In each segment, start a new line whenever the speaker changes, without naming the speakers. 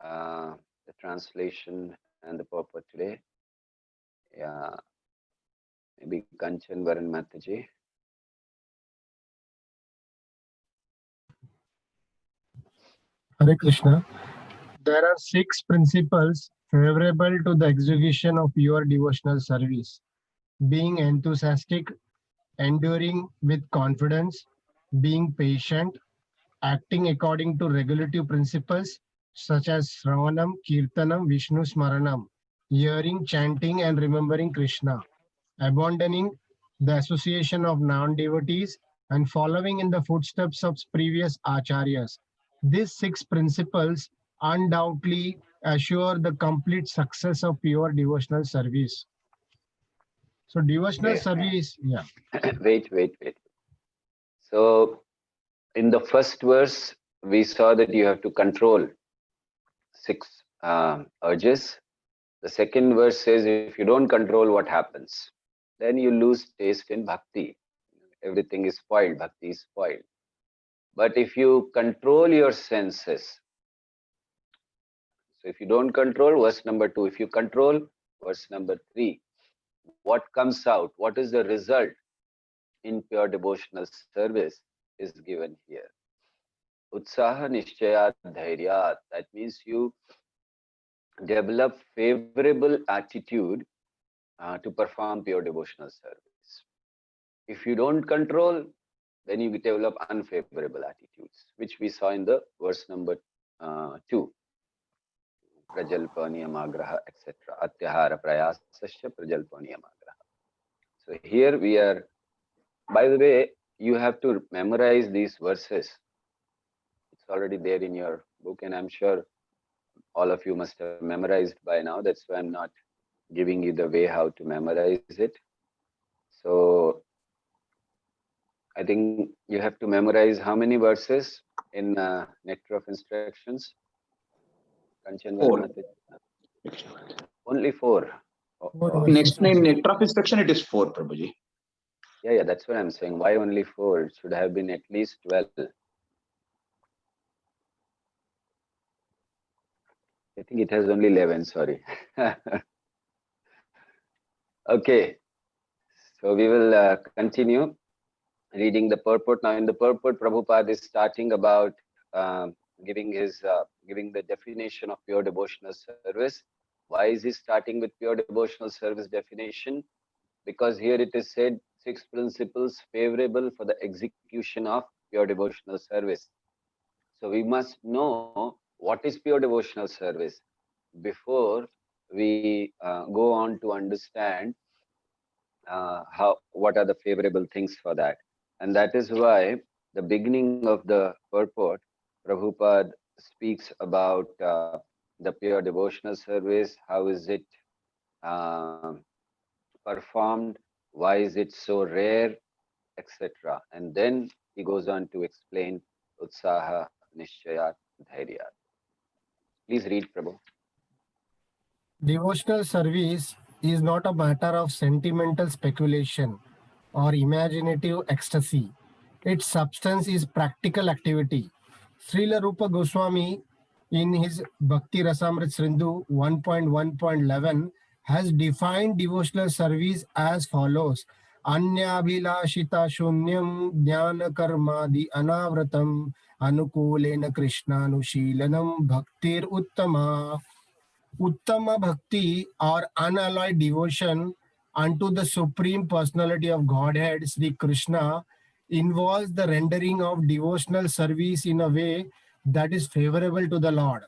the translation and the purport today. Yeah, maybe Kanchan Varan Mataji.
Hare Krishna. There are 6 principles favorable to the execution of your devotional service: being enthusiastic, enduring with confidence, being patient, acting according to regulative principles such as Shravanam, Kirtanam, Vishnu Smaranam, hearing, chanting, and remembering Krishna, abandoning the association of non-devotees, and following in the footsteps of previous acharyas. These 6 principles undoubtedly assure the complete success of pure devotional service. So devotional
Okay.
service, yeah.
Wait. So in the first verse, we saw that you have to control 6 urges. The second verse says if you don't control, what happens? Then you lose taste in bhakti. Everything is spoiled. Bhakti is spoiled. But if you control your senses, so if you don't control, verse number 2, if you control, verse number 3, what comes out, what is the result in pure devotional service is given here. Utsaha nishchayat dhairyat. That means you develop favorable attitude to perform pure devotional service. If you don't control, then you develop unfavorable attitudes, which we saw in the verse number 2. Prajalpaniyamagraha, etc. Atyahara prayasasya prajalpaniyamagraha. So here we are, by the way, you have to memorize these verses. It's already there in your book, and I'm sure all of you must have memorized by now. That's why I'm not giving you the way how to memorize it. So I think you have to memorize how many verses in Nectar of Instructions? Kanchan
4.
Varma? Only 4.
Next in Nectar of Instruction, it is 4, Prabhuji.
Yeah, that's what I'm saying. Why only 4? It should have been at least 12. I think it has only 11, sorry. Okay, so we will continue reading the purport. Now in the purport, Prabhupada is starting about giving the definition of pure devotional service. Why is he starting with pure devotional service definition? Because here it is said 6 principles favorable for the execution of pure devotional service. So we must know what is pure devotional service before we go on to understand what are the favorable things for that. And that is why the beginning of the purport, Prabhupada speaks about the pure devotional service, how is it performed, why is it so rare, etc. And then he goes on to explain Utsaha, Nishchayat, Dhairyat. Please read, Prabhu.
Devotional service is not a matter of sentimental speculation or imaginative ecstasy. Its substance is practical activity. Srila Rupa Goswami, in his Bhakti Rasamrit Sindhu 1.1.11, has defined devotional service as follows: Anyabhilashita shunyam jnana karmadi anavratam anukulena krishnanushilanam bhaktir uttama. Uttama Bhakti or unalloyed devotion unto the Supreme Personality of Godhead, Sri Krishna, involves the rendering of devotional service in a way that is favorable to the Lord.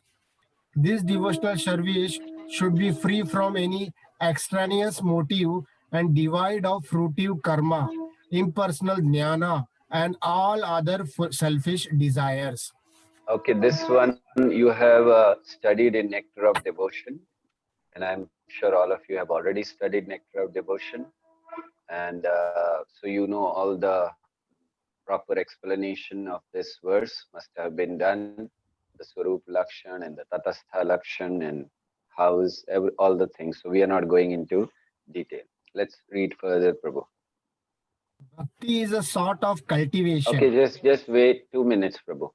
This devotional service should be free from any extraneous motive and devoid of fruitive karma, impersonal jnana, and all other selfish desires.
Okay, this one you have studied in Nectar of Devotion, and I'm sure all of you have already studied Nectar of Devotion, and so you know all the proper explanation of this verse must have been done, the Swarup Lakshan and the Tatastha Lakshan, and how is all the things. So we are not going into detail. Let's read further, Prabhu.
Bhakti is a sort of cultivation.
Okay, just wait 2 minutes, Prabhu.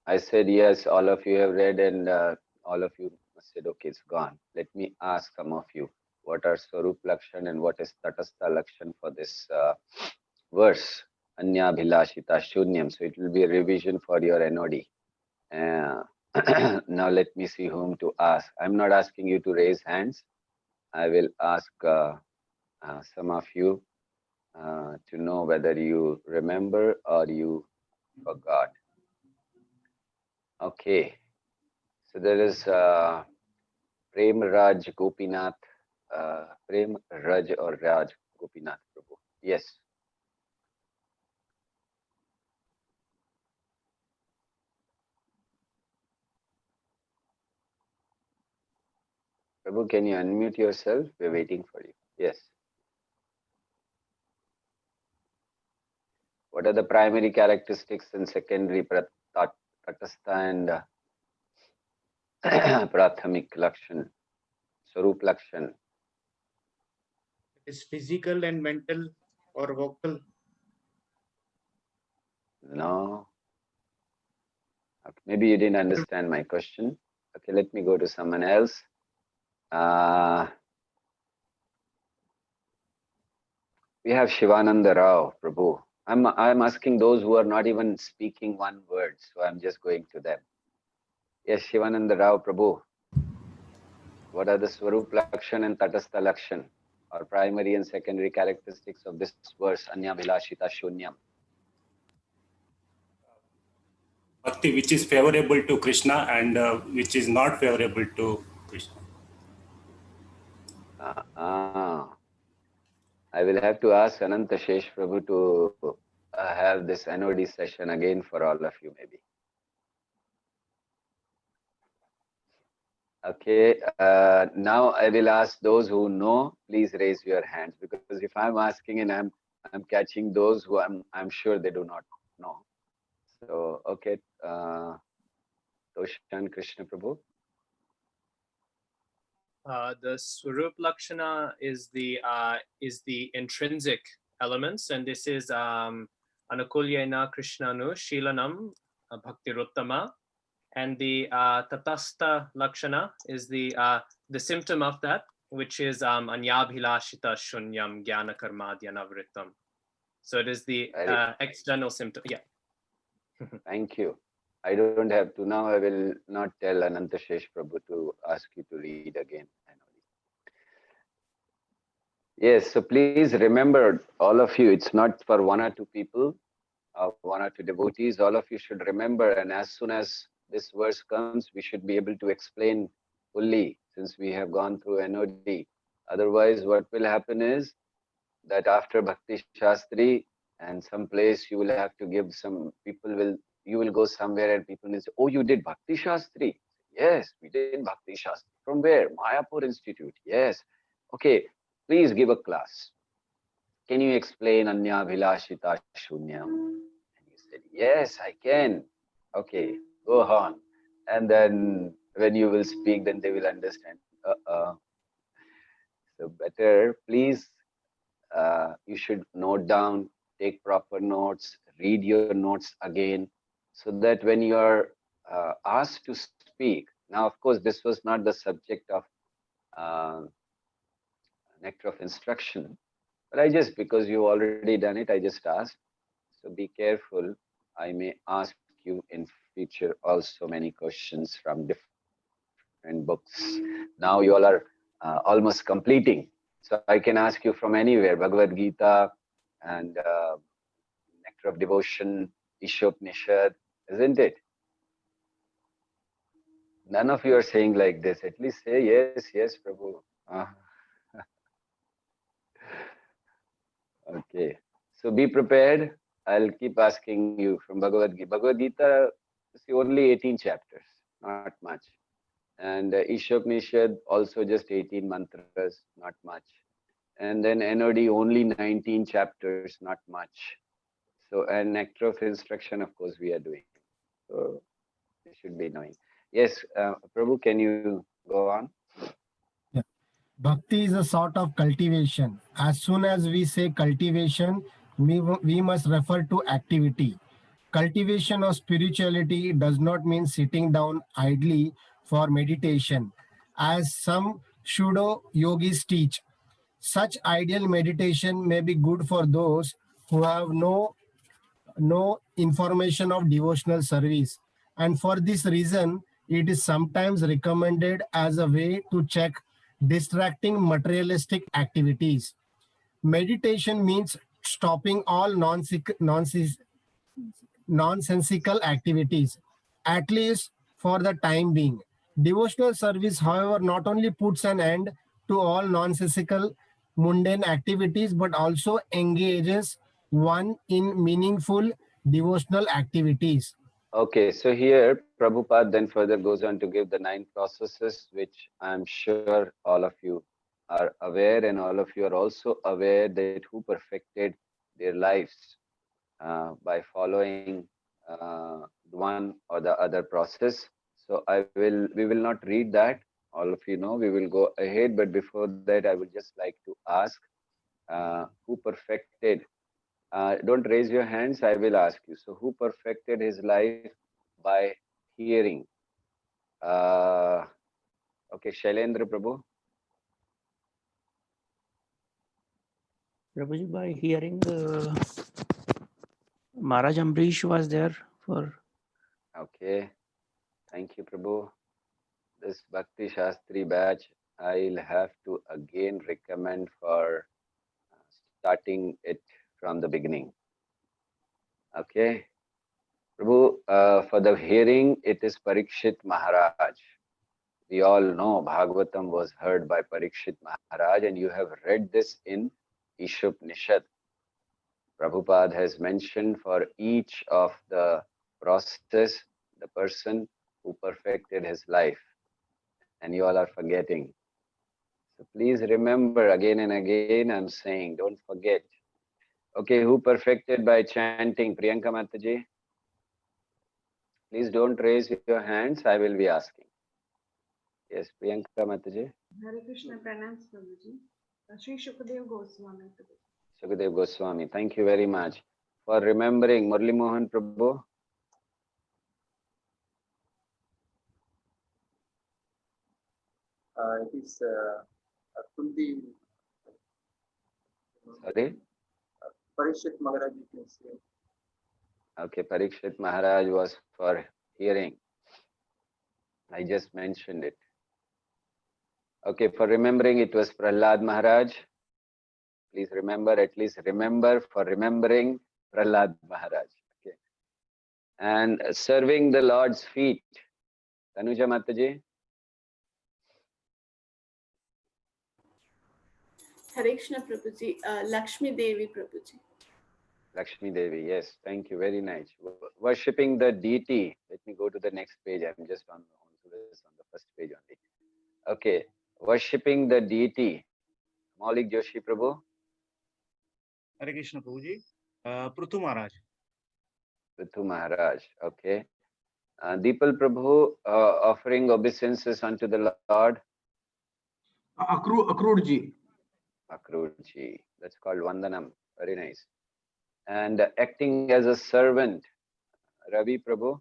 I said, yes, all of you have read, and all of you said, okay, it's gone. Let me ask some of you, what are Swarup Lakshan and what is Tatastha Lakshan for this verse, Anya Bhilashita Shunyam. So it will be a revision for your NOD. Now let me see whom to ask. I'm not asking you to raise hands. I will ask some of you to know whether you remember or you forgot. Okay. So there is Prem Raj Gopinath, Prem Raj or Raj Gopinath Prabhu. Yes. Prabhu, can you unmute yourself? We're waiting for you. Yes. What are the primary characteristics and secondary Tatastha and Prathamik Lakshan, Swarup Lakshan?
Is physical and mental or vocal?
No. Okay, maybe you didn't understand my question. Okay, let me go to someone else. We have Shivananda Rao, Prabhu. I'm asking those who are not even speaking one word, so I'm just going to them. Yes, Shivananda Rao, Prabhu. What are the Swarup Lakshan and Tatastha Lakshan, or primary and secondary characteristics of this verse, Anya Bhilashita Shunyam?
Bhakti which is favorable to Krishna and which is not favorable to Krishna.
I will have to ask Ananta Shesh Prabhu to have this NOD session again for all of you, maybe. Okay, now I will ask those who know, please raise your hands, because if I'm asking and I'm catching those who I'm sure they do not know. So okay, Toshan Krishna Prabhu.
The Swarup Lakshana is the intrinsic elements, and this is Anukulyena Krishnanu Shilanam Bhaktiruttama, and the Tatastha Lakshana is the symptom of that, which is Anyabhilashita Shunyam Jnana Karmadhyanavritam. So it is the external symptom. Yeah.
Thank you. I don't have to now. I will not tell Ananta Shesh Prabhu to ask you to read again. Yes, so please remember, all of you, it's not for one or two people, one or two devotees. All of you should remember, and as soon as this verse comes, we should be able to explain fully, since we have gone through NOD. Otherwise, what will happen is that after Bhakti Shastri and some place you will have to give some people you will go somewhere and people will say, oh, you did Bhakti Shastri? Yes, we did Bhakti Shastri. From where? Mayapur Institute. Yes. Okay, please give a class. Can you explain Anya Bhilashita Shunyam? And you said, yes, I can. Okay, go on. And then when you will speak, then they will understand. So better, please, you should note down, take proper notes, read your notes again, so that when you are asked to speak, now of course this was not the subject of nectar of instruction, but I just, because you already done it, I just asked. So be careful. I may ask you in future also many questions from different books. Now you all are almost completing. So I can ask you from anywhere, Bhagavad Gita and Nectar of Devotion, Ishopanishad, isn't it? None of you are saying like this. At least say yes, yes, Prabhu. Okay. So be prepared. I'll keep asking you from Bhagavad Gita. Bhagavad Gita is only 18 chapters, not much. And Ishopanishad also just 18 mantras, not much. And then NOD only 19 chapters, not much. So, and Nectar of Instruction, of course, we are doing. So, you should be knowing. Yes, Prabhu, can you go on?
Yeah. Bhakti is a sort of cultivation. As soon as we say cultivation, we must refer to activity. Cultivation of spirituality does not mean sitting down idly for meditation, as some pseudo yogis teach. Such ideal meditation may be good for those who have no information of devotional service, and for this reason it is sometimes recommended as a way to check distracting materialistic activities. Meditation means stopping all nonsensical activities, at least for the time being. Devotional service, however, not only puts an end to all nonsensical mundane activities but also engages one in meaningful devotional activities.
Okay, so here Prabhupada then further goes on to give the 9 processes, which I'm sure all of you are aware, and all of you are also aware that who perfected their lives by following one or the other process. So we will not read that. All of you know, we will go ahead. But before that, I would just like to ask who perfected. Don't raise your hands. I will ask you. So who perfected his life by hearing? Okay, Shailendra Prabhu.
Prabhuji, by hearing Maharaj Ambrish was there for.
Okay, thank you, Prabhu. This Bhakti Shastri batch, I'll have to again recommend for starting it from the beginning. Okay, Prabhu, for the hearing, it is Parikshit Maharaj. We all know Bhagavatam was heard by Parikshit Maharaj, and you have read this in Ishopanishad. Prabhupada has mentioned for each of the process, the person who perfected his life, and you all are forgetting. So please remember again and again, I'm saying, don't forget. Okay, who perfected by chanting? Priyanka Mataji? Please don't raise your hands, I will be asking. Yes, Priyanka Mataji.
Hare Krishna, pranams Prabhuji. Sri Shukadev Goswami.
Sukadev Goswami, thank you very much for remembering. Murli Mohan Prabhu.
It is Kundi.
Sorry?
Parikshit Maharaj, you can say.
Okay, Parikshit Maharaj was for hearing. I just mentioned it. Okay, for remembering, it was Prahlad Maharaj. Please remember, at least remember for remembering Prahlad Maharaj. Okay. And serving the Lord's feet. Tanuja Mataji.
Hare Krishna Prabhuji, Lakshmi Devi Prabhuji.
Lakshmi Devi, yes, thank you, very nice. Worshipping the deity. Let me go to the next page. I'm just on the first page only. Okay, worshipping the deity. Maulik Joshi Prabhu.
Hare Krishna Prabhuji. Prithu Maharaj.
Prithu Maharaj, okay. Deepal Prabhu, offering obeisances unto the Lord.
Akrurji.
Akrurji, that's called Vandanam, very nice. And acting as a servant, Ravi Prabhu.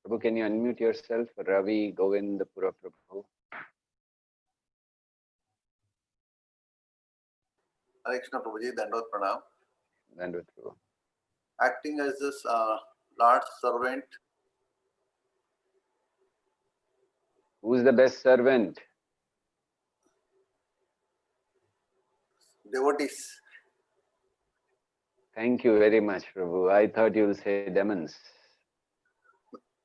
Prabhu, can you unmute yourself? Ravi Govindapura Prabhu.
Hare Krishna Prabhuji, Dandot Pranam.
Dandot Prabhu.
Acting as this Lord's servant.
Who's the best servant?
Devotees.
Thank you very much, Prabhu. I thought you would say demons.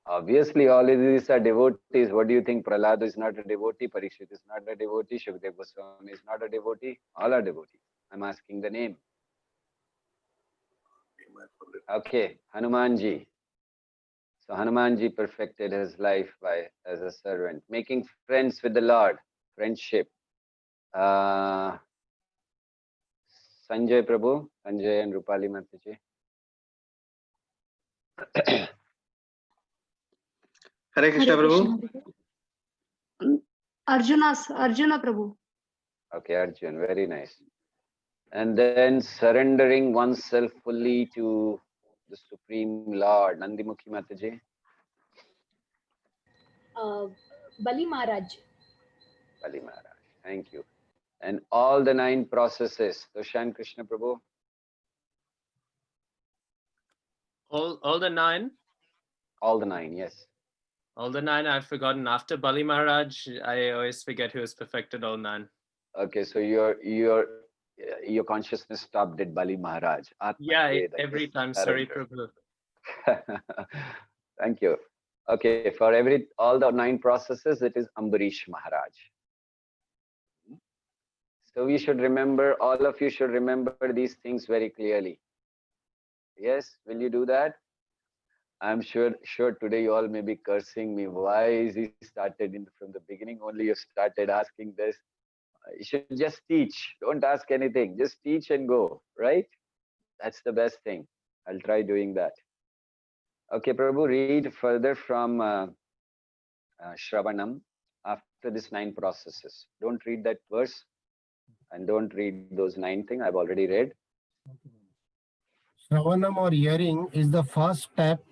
Obviously, all of these are devotees. What do you think? Prahlad is not a devotee. Parikshit is not a devotee. Shukadev Goswami is not a devotee. All are devotees. I'm asking the name. Okay, Hanumanji. So Hanumanji perfected his life as a servant, making friends with the Lord, friendship. Sanjay Prabhu, Sanjay and Rupali Mataji.
Hare Krishna Prabhu.
Arjuna Prabhu.
Okay, Arjun, very nice. And then surrendering oneself fully to the Supreme Lord, Nandimukhi Mataji.
Bali Maharaj.
Bali Maharaj, thank you. And all the 9 processes, Toshan Krishna Prabhu.
All the 9?
All the 9, yes.
All the 9 I've forgotten. After Bali Maharaj, I always forget who has perfected all 9.
Okay, so your consciousness stopped at Bali Maharaj.
Yeah,
Atma
every
Veda,
time. Sorry,
surrender.
Prabhu.
Thank you. Okay, for all the 9 processes, it is Ambarish Maharaj. So we should remember, all of you should remember these things very clearly. Yes, will you do that? I'm sure today you all may be cursing me. Why is he started from the beginning only? You started asking this. You should just teach. Don't ask anything. Just teach and go, right? That's the best thing. I'll try doing that. Okay, Prabhu, read further from Shravanam after this 9 processes. Don't read that verse and don't read those 9 things. I've already read.
Shravanam or hearing is the first step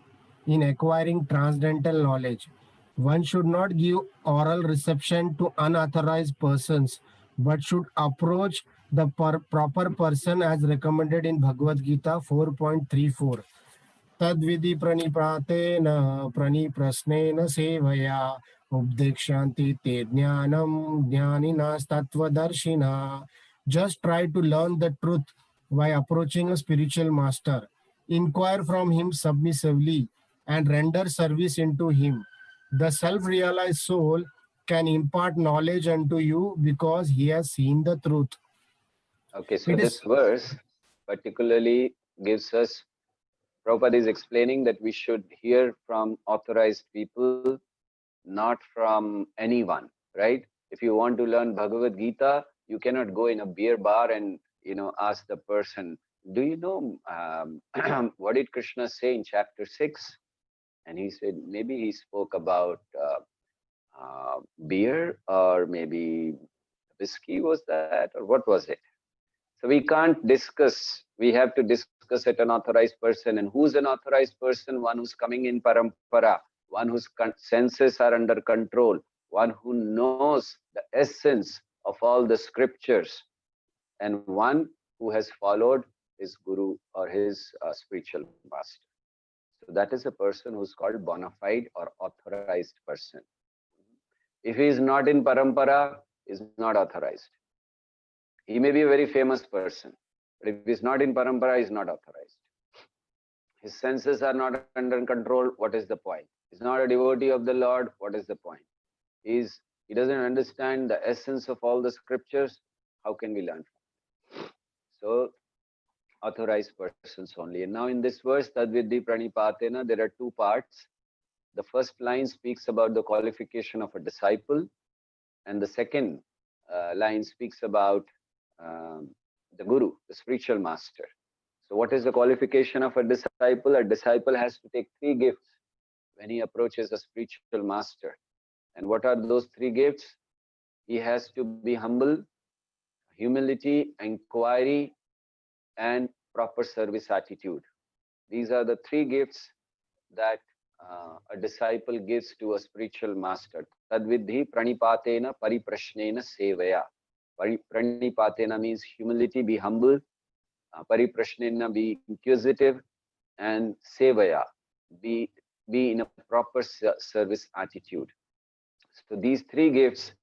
in acquiring transcendental knowledge. One should not give oral reception to unauthorized persons, but should approach the proper person as recommended in Bhagavad Gita 4.34. Tadvidi pranipratena praniprasnena sevaya ubdekshanti te jnanam jnaninas tattvadarshina. Just try to learn the truth by approaching a spiritual master. Inquire from him submissively and render service unto him. The self-realized soul can impart knowledge unto you because he has seen the truth.
Okay, so this verse particularly gives us, Prabhupada is explaining that we should hear from authorized people, not from anyone, right? If you want to learn Bhagavad Gita, you cannot go in a beer bar and ask the person, do you know what did Krishna say in chapter 6? And he said, maybe he spoke about beer, or maybe whiskey, was that, or what was it? So we can't discuss, we have to discuss at an authorized person. And who's an authorized person? One who's coming in parampara, one whose senses are under control, one who knows the essence of all the scriptures, and one who has followed his guru or his spiritual master. So that is a person who's called bona fide or authorized person. If he is not in parampara, is not authorized. He may be a very famous person, but if he's not in parampara, he's not authorized. His senses are not under control, what is the point? He's not a devotee of the Lord, what is the point? He doesn't understand the essence of all the scriptures, how can we learn from him? So, authorized persons only. And now in this verse, Tadvidhi Pranipatena, there are 2 parts. The first line speaks about the qualification of a disciple, and the second line speaks about the guru, the spiritual master. So what is the qualification of a disciple? A disciple has to take 3 gifts when he approaches a spiritual master. And what are those 3 gifts? He has to be humble, humility, inquiry, and proper service attitude. These are the 3 gifts that a disciple gives to a spiritual master. Tadvidhi pranipatena pariprashnena sevaya. Pranipatena means humility, be humble. Pariprashnena, be inquisitive. And sevaya, be in a proper service attitude. So these 3 gifts,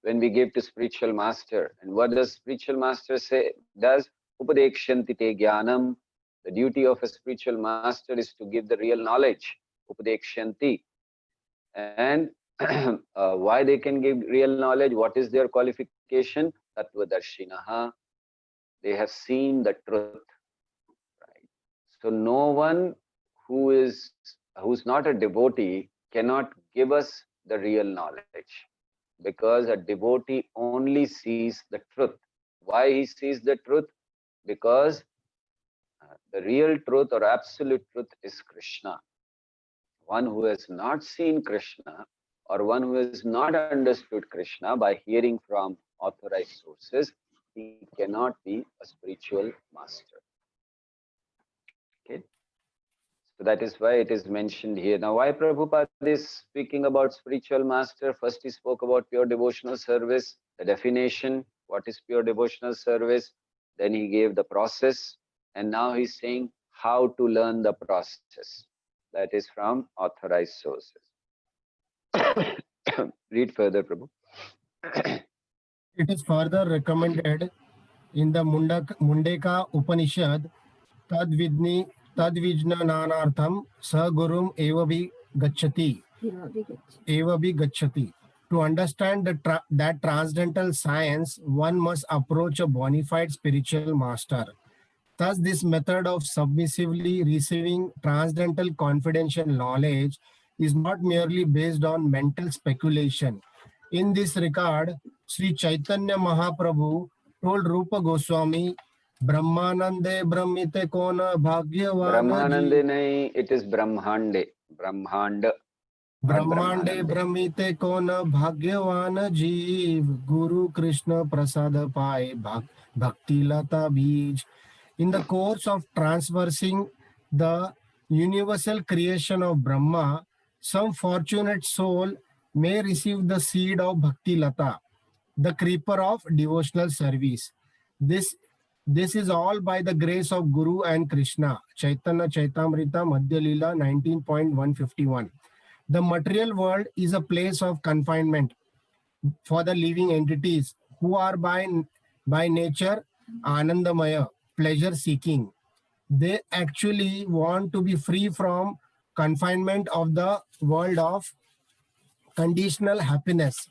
when we give to spiritual master, and what does spiritual master say? Does upadekshanti te jnanam. The duty of a spiritual master is to give the real knowledge. Upadekshanti. And why they can give real knowledge? What is their qualification? Tattvadarshinaha. They have seen the truth. Right? So no one who's not a devotee cannot give us the real knowledge, because a devotee only sees the truth. Why he sees the truth? Because the real truth or absolute truth is Krishna. One who has not seen Krishna, or one who has not understood Krishna by hearing from authorized sources, he cannot be a spiritual master. Okay. So that is why it is mentioned here. Now, why Prabhupada is speaking about spiritual master? First, he spoke about pure devotional service, the definition, what is pure devotional service. Then he gave the process. And now he's saying how to learn the process. That is from authorized sources. Read further, Prabhu.
It is further recommended in the Mundaka Upanishad, tadvijnanartham sagurum evabhi gacchati. To understand that transcendental science, one must approach a bona fide spiritual master. Thus, this method of submissively receiving transcendental confidential knowledge is not merely based on mental speculation. In this regard, Sri Chaitanya Mahaprabhu told Rupa Goswami, Brahmanande Brahmite Kona Bhagyavana
Brahmanande nahi, it is Brahmande. Brahmanda.
Brahmande Brahmite Kona Bhagyavana Jeev Guru Krishna Prasada Pai Bhakti Lata Bij. In the course of transversing the universal creation of Brahma, some fortunate soul may receive the seed of Bhakti Lata, the creeper of devotional service. This is all by the grace of Guru and Krishna. Chaitanya Chaitamrita Madhya Leela 19.151. The material world is a place of confinement for the living entities who are by nature Anandamaya, pleasure seeking. They actually want to be free from confinement of the world of conditional happiness.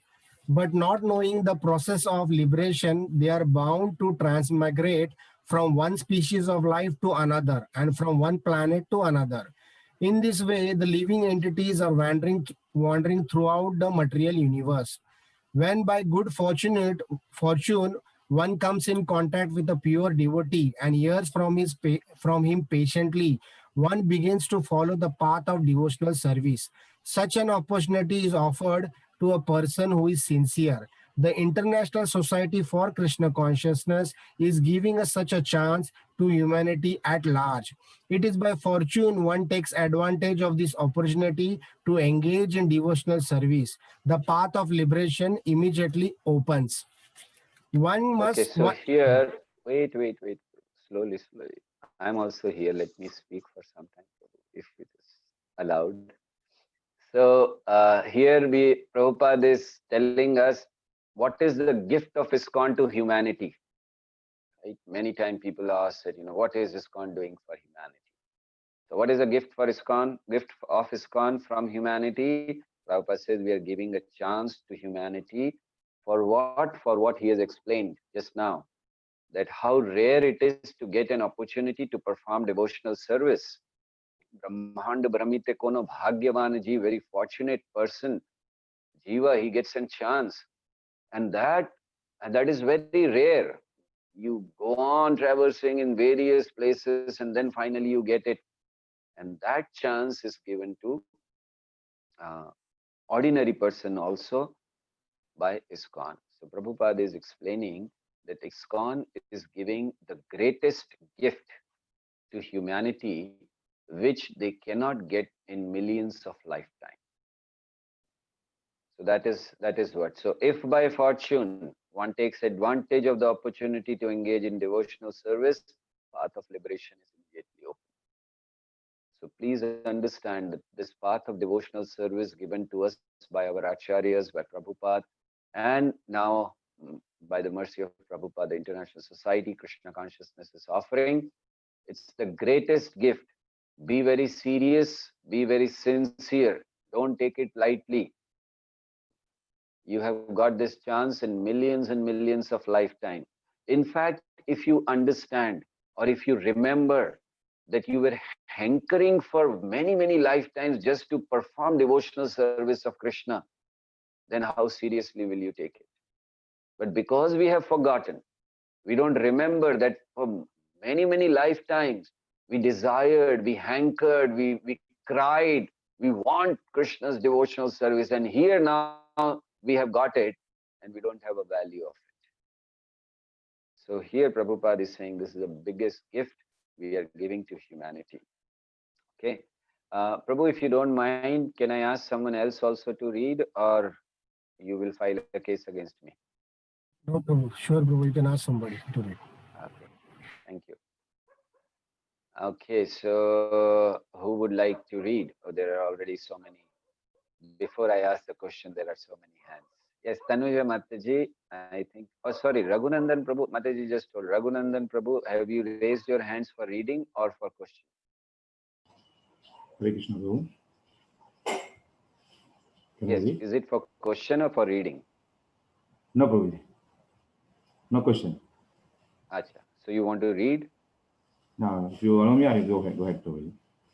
But not knowing the process of liberation, they are bound to transmigrate from one species of life to another and from one planet to another. In this way, the living entities are wandering throughout the material universe. When by good fortune one comes in contact with a pure devotee and hears from him patiently, one begins to follow the path of devotional service. Such an opportunity is offered to a person who is sincere. The International Society for Krishna Consciousness is giving us such a chance to humanity at large. It is by fortune one takes advantage of this opportunity to engage in devotional service. The path of liberation immediately opens. One must...
Okay, so here, wait. Slowly. I'm also here. Let me speak for some time, if it is allowed. So here Prabhupada is telling us what is the gift of ISKCON to humanity. Right? Many times people ask that, what is ISKCON doing for humanity? So what is the gift for ISKCON? Gift of ISKCON from humanity? Prabhupada says we are giving a chance to humanity for what? For what he has explained just now. That how rare it is to get an opportunity to perform devotional service. Brahmanda Brahmite Kono Bhagyavanaji, very fortunate person. Jiva, he gets a chance. And that is very rare. You go on traversing in various places and then finally you get it. And that chance is given to ordinary person also by ISKCON. So Prabhupada is explaining that ISKCON is giving the greatest gift to humanity which they cannot get in millions of lifetimes. So that is what. So if by fortune one takes advantage of the opportunity to engage in devotional service, path of liberation is immediately open. So please understand that this path of devotional service given to us by our acharyas, by Prabhupada, and now by the mercy of Prabhupada, the International Society, Krishna Consciousness is offering. It's the greatest gift. Be very serious, be very sincere. Don't take it lightly. You have got this chance in millions and millions of lifetime. In fact, if you understand or if you remember that you were hankering for many, many lifetimes just to perform devotional service of Krishna, then how seriously will you take it? But because we have forgotten, we don't remember that for many, many lifetimes, we desired, we hankered, we cried, we want Krishna's devotional service. And here now we have got it and we don't have a value of it. So here Prabhupada is saying this is the biggest gift we are giving to humanity. Okay. Prabhu, if you don't mind, can I ask someone else also to read, or you will file a case against me?
No, Prabhu. Sure, Prabhu. You can ask somebody to read.
Okay. Thank you. Okay, so who would like to read? Oh, there are already so many. Before I ask the question, there are so many hands. Yes, Tanuja Mataji, I think. Oh, sorry, Raghunandan Prabhu. Mataji just told. Raghunandan Prabhu, have you raised your hands for reading or for question?
Hare Krishna, Prabhu. Can I
Yes,
read?
is it for question or for reading?
No, Prabhu. No question.
Acha. So you want to read?
No, if you allow me, I will go ahead, Prabhu.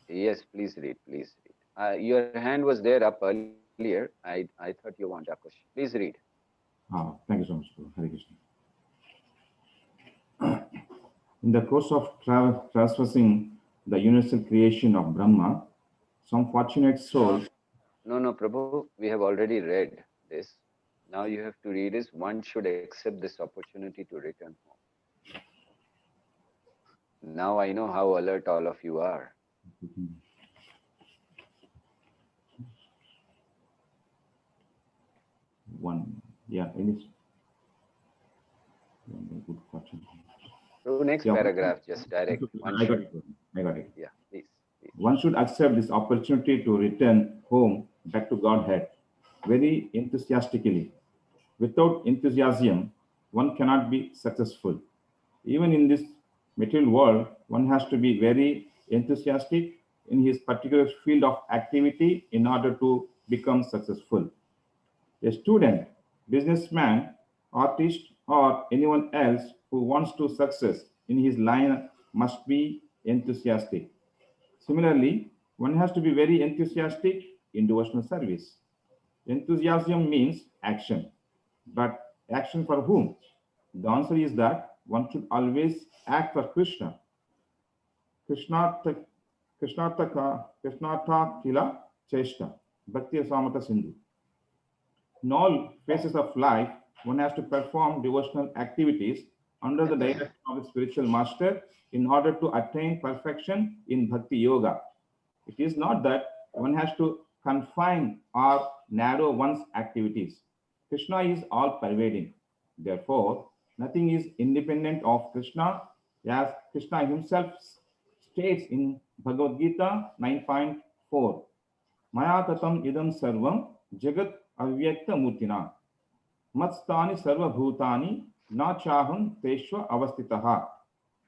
Yes, please read. Please read. Your hand was there up earlier. I thought you want a question. Please read.
Thank you so much, Prabhu. Hare Krishna. In the course of traversing the universal creation of Brahma, some fortunate souls.
No, Prabhu, we have already read this. Now you have to read is one should accept this opportunity to return home. Now I know how alert all of you are.
It is good fortune.
So next paragraph, just direct.
I got it.
Yeah, please.
One should accept this opportunity to return home back to Godhead very enthusiastically. Without enthusiasm, one cannot be successful. Even in this material world, one has to be very enthusiastic in his particular field of activity in order to become successful. A student, businessman, artist, or anyone else who wants to success in his line must be enthusiastic. Similarly, one has to be very enthusiastic in devotional service. Enthusiasm means action. But action for whom? The answer is that one should always act for Krishna. Krishnartha kila cheshta. Bhakti Samata Sindhu. In all phases of life, one has to perform devotional activities under the direction of a spiritual master in order to attain perfection in Bhakti Yoga. It is not that one has to confine or narrow one's activities. Krishna is all pervading. Therefore, nothing is independent of Krishna, as Krishna himself states in Bhagavad Gita 9.4. Maya tatam idam sarvam jagat avyakta murtina. Matstani sarva bhutani na chaham teshva avastitaha.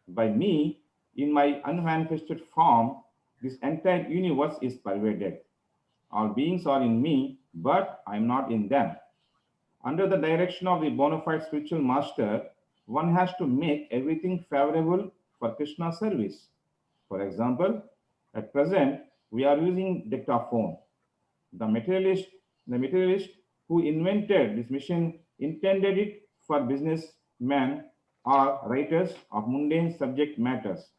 By me, in my unmanifested form, this entire universe is pervaded. All beings are in me, but I am not in them. Under the direction of the bona fide spiritual master, one has to make everything favorable for Krishna service. For example, at present, we are using dictaphone. The materialist who invented this machine intended it for businessmen or writers of mundane subject matters.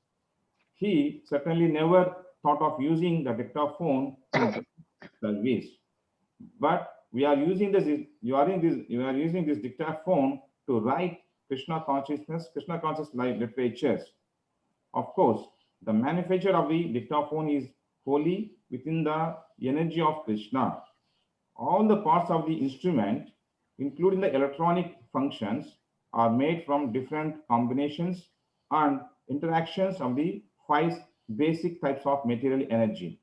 He certainly never thought of using the dictaphone in service. But we are using this. You are using this dictaphone to write Krishna consciousness life literatures. Of course, the manufacture of the dictaphone is wholly within the energy of Krishna. All the parts of the instrument, including the electronic functions, are made from different combinations and interactions of the 5 basic types of material energy,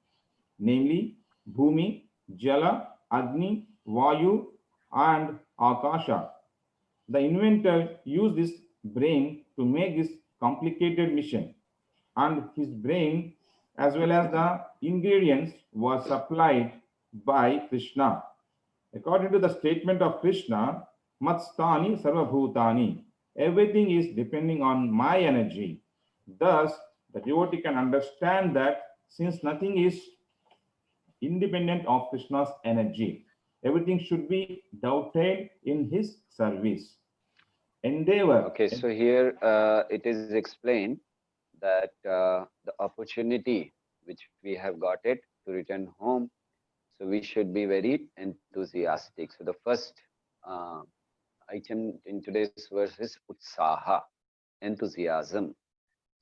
namely Bhumi, Jala, Agni, Vayu, and Akasha. The inventor used his brain to make this complicated mission, and his brain as well as the ingredients were supplied by Krishna. According to the statement of Krishna, Matstani Sarvabhutani, everything is depending on my energy. Thus, the devotee can understand that since nothing is independent of Krishna's energy, everything should be doubted in his service. Endeavor.
Okay, so here it is explained that the opportunity which we have got it to return home, so we should be very enthusiastic. So the first item in today's verse is utsaha. enthusiasm.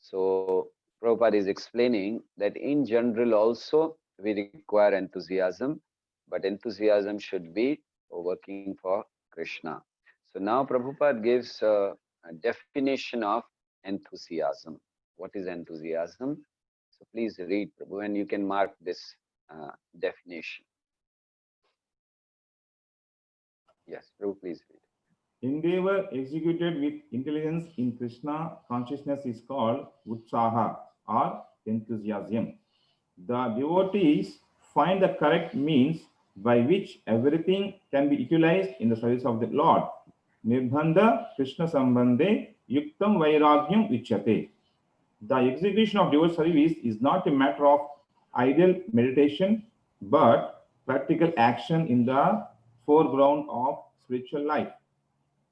So Prabhupada is explaining that in general also we require enthusiasm, but enthusiasm should be working for Krishna. So now Prabhupada gives a definition of enthusiasm. What is enthusiasm? So please read, Prabhu, and you can mark this definition. Yes, Prabhu, please read.
Endeavor executed with intelligence in Krishna consciousness is called Utsaha or enthusiasm. The devotees find the correct means by which everything can be utilized in the service of the Lord. Nirbandha Krishna Sambandhe Yuktam Vairagyam Vichyate. The execution of devotional service is not a matter of idle meditation, but practical action in the foreground of spiritual life.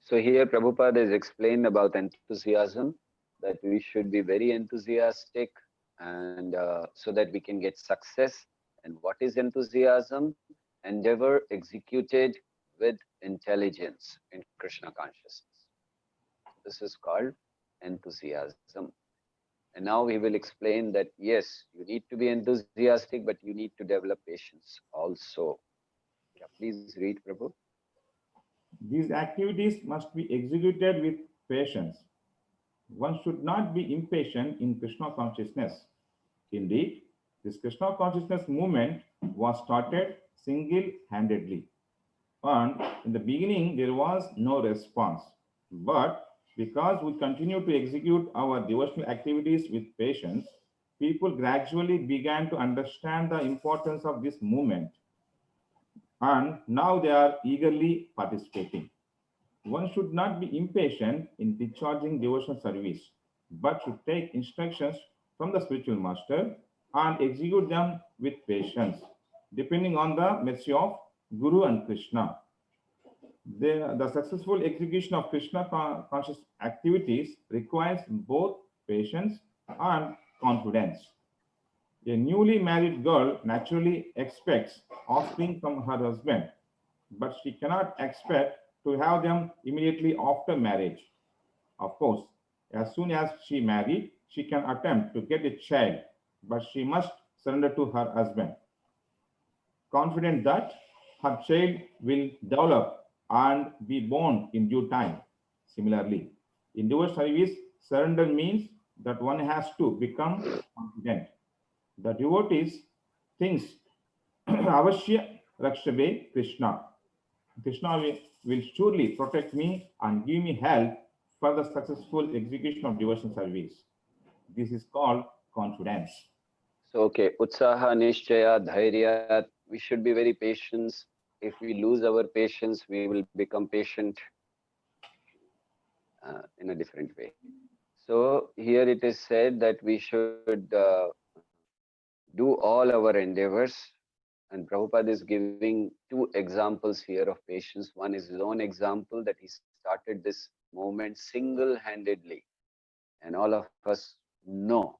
So here Prabhupada has explained about enthusiasm, that we should be very enthusiastic and so that we can get success. And what is enthusiasm? Endeavor executed with intelligence in Krishna consciousness. This is called enthusiasm. And now we will explain that yes, you need to be enthusiastic, but you need to develop patience also. Yeah, please read, Prabhu.
These activities must be executed with patience. One should not be impatient in Krishna consciousness. Indeed, this Krishna consciousness movement was started single-handedly. And in the beginning, there was no response. But because we continue to execute our devotional activities with patience, people gradually began to understand the importance of this movement. And now they are eagerly participating. One should not be impatient in discharging devotional service, but should take instructions from the spiritual master and execute them with patience, depending on the mercy of Guru and Krishna. The successful execution of Krishna conscious activities requires both patience and confidence. A newly married girl naturally expects offspring from her husband, but she cannot expect to have them immediately after marriage. Of course, as soon as she married, she can attempt to get a child, but she must surrender to her husband, confident that her child will develop and be born in due time. Similarly, in devotional service, surrender means that one has to become confident. The devotees thinks Avashya Rakshabe Krishna. Krishna will surely protect me and give me help for the successful execution of devotional service. This is called confidence.
So, okay, Utsaha, Nishchaya, Dhairya, we should be very patient. If we lose our patience, we will become patient in a different way. So here it is said that we should do all our endeavors. And Prabhupada is giving two examples here of patience. One is his own example that he started this movement single-handedly. And all of us know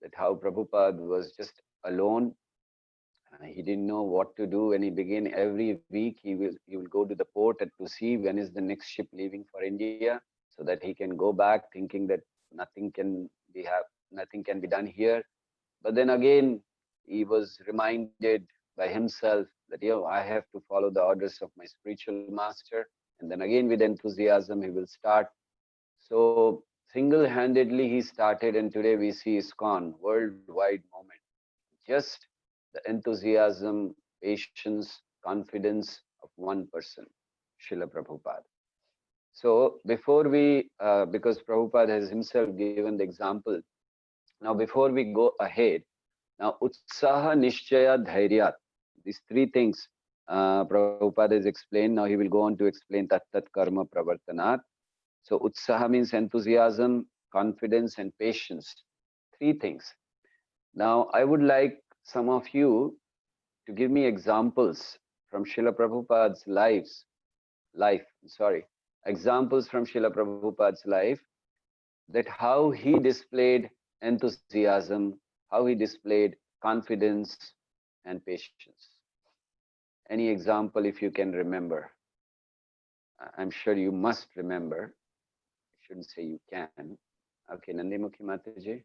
that how Prabhupada was just alone. He didn't know what to do when he began. Every week he will go to the port to see when is the next ship leaving for India, so that he can go back thinking that nothing can be done here. But then again, he was reminded by himself that I have to follow the orders of my spiritual master. And then again with enthusiasm he will start. So single-handedly he started, and today we see ISKCON, worldwide movement. Just the enthusiasm, patience, confidence of one person, Srila Prabhupada. So before we, because Prabhupada has himself given the example, now before we go ahead, now Utsaha, Nishchaya, Dhairyat, these three things Prabhupada has explained. Now he will go on to explain Tat Tat Karma Pravartanat. So Utsaha means enthusiasm, confidence and patience. Three things. Now I would like some of you to give me examples from Srila Prabhupada's examples from Srila Prabhupada's life, that how he displayed enthusiasm, how he displayed confidence and patience. Any example if you can remember? I'm sure you must remember. shouldn't say you can. Okay, Nandimukhi Mataji.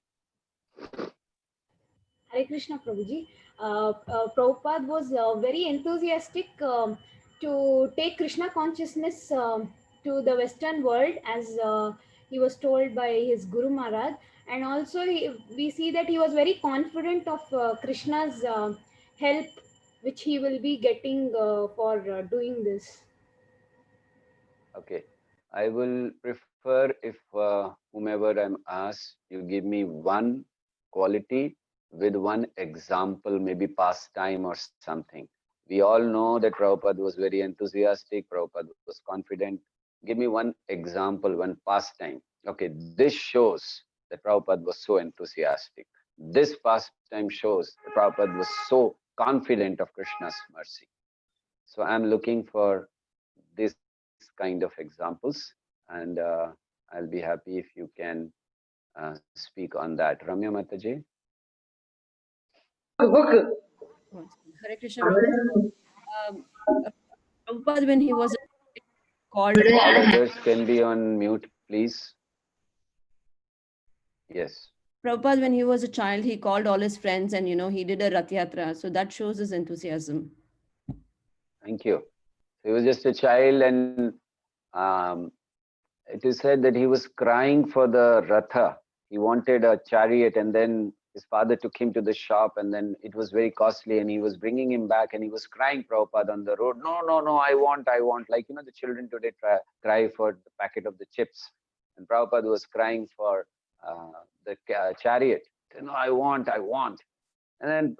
Hare Krishna Prabhuji. Prabhupada was very enthusiastic to take Krishna consciousness to the Western world, as he was told by his Guru Maharaj. And also we see that he was very confident of Krishna's help, which he will be getting for doing this.
Okay, I will prefer if whomever I'm asked, you give me one quality with one example, maybe pastime or something. We all know that Prabhupada was very enthusiastic, Prabhupada was confident. Give me one example, one pastime. Okay, this shows that Prabhupada was so enthusiastic. This pastime shows that Prabhupada was so confident of Krishna's mercy. So I'm looking for this kind of examples, and I'll be happy if you can speak on that. Ramya Mataji.
Hare Krishna Prabhupada. Prabhupada, when he was called.
Others can be on mute, please. Yes.
Prabhupada, when he was a child, he called all his friends and, he did a Rath Yatra. So that shows his enthusiasm.
Thank you. He was just a child, and it is said that he was crying for the Ratha. He wanted a chariot, and then his father took him to the shop, and then it was very costly, and he was bringing him back, and he was crying, Prabhupada, on the road. No, no, no, I want. Like, the children today cry for the packet of the chips. And Prabhupada was crying for the chariot. No, I want. And then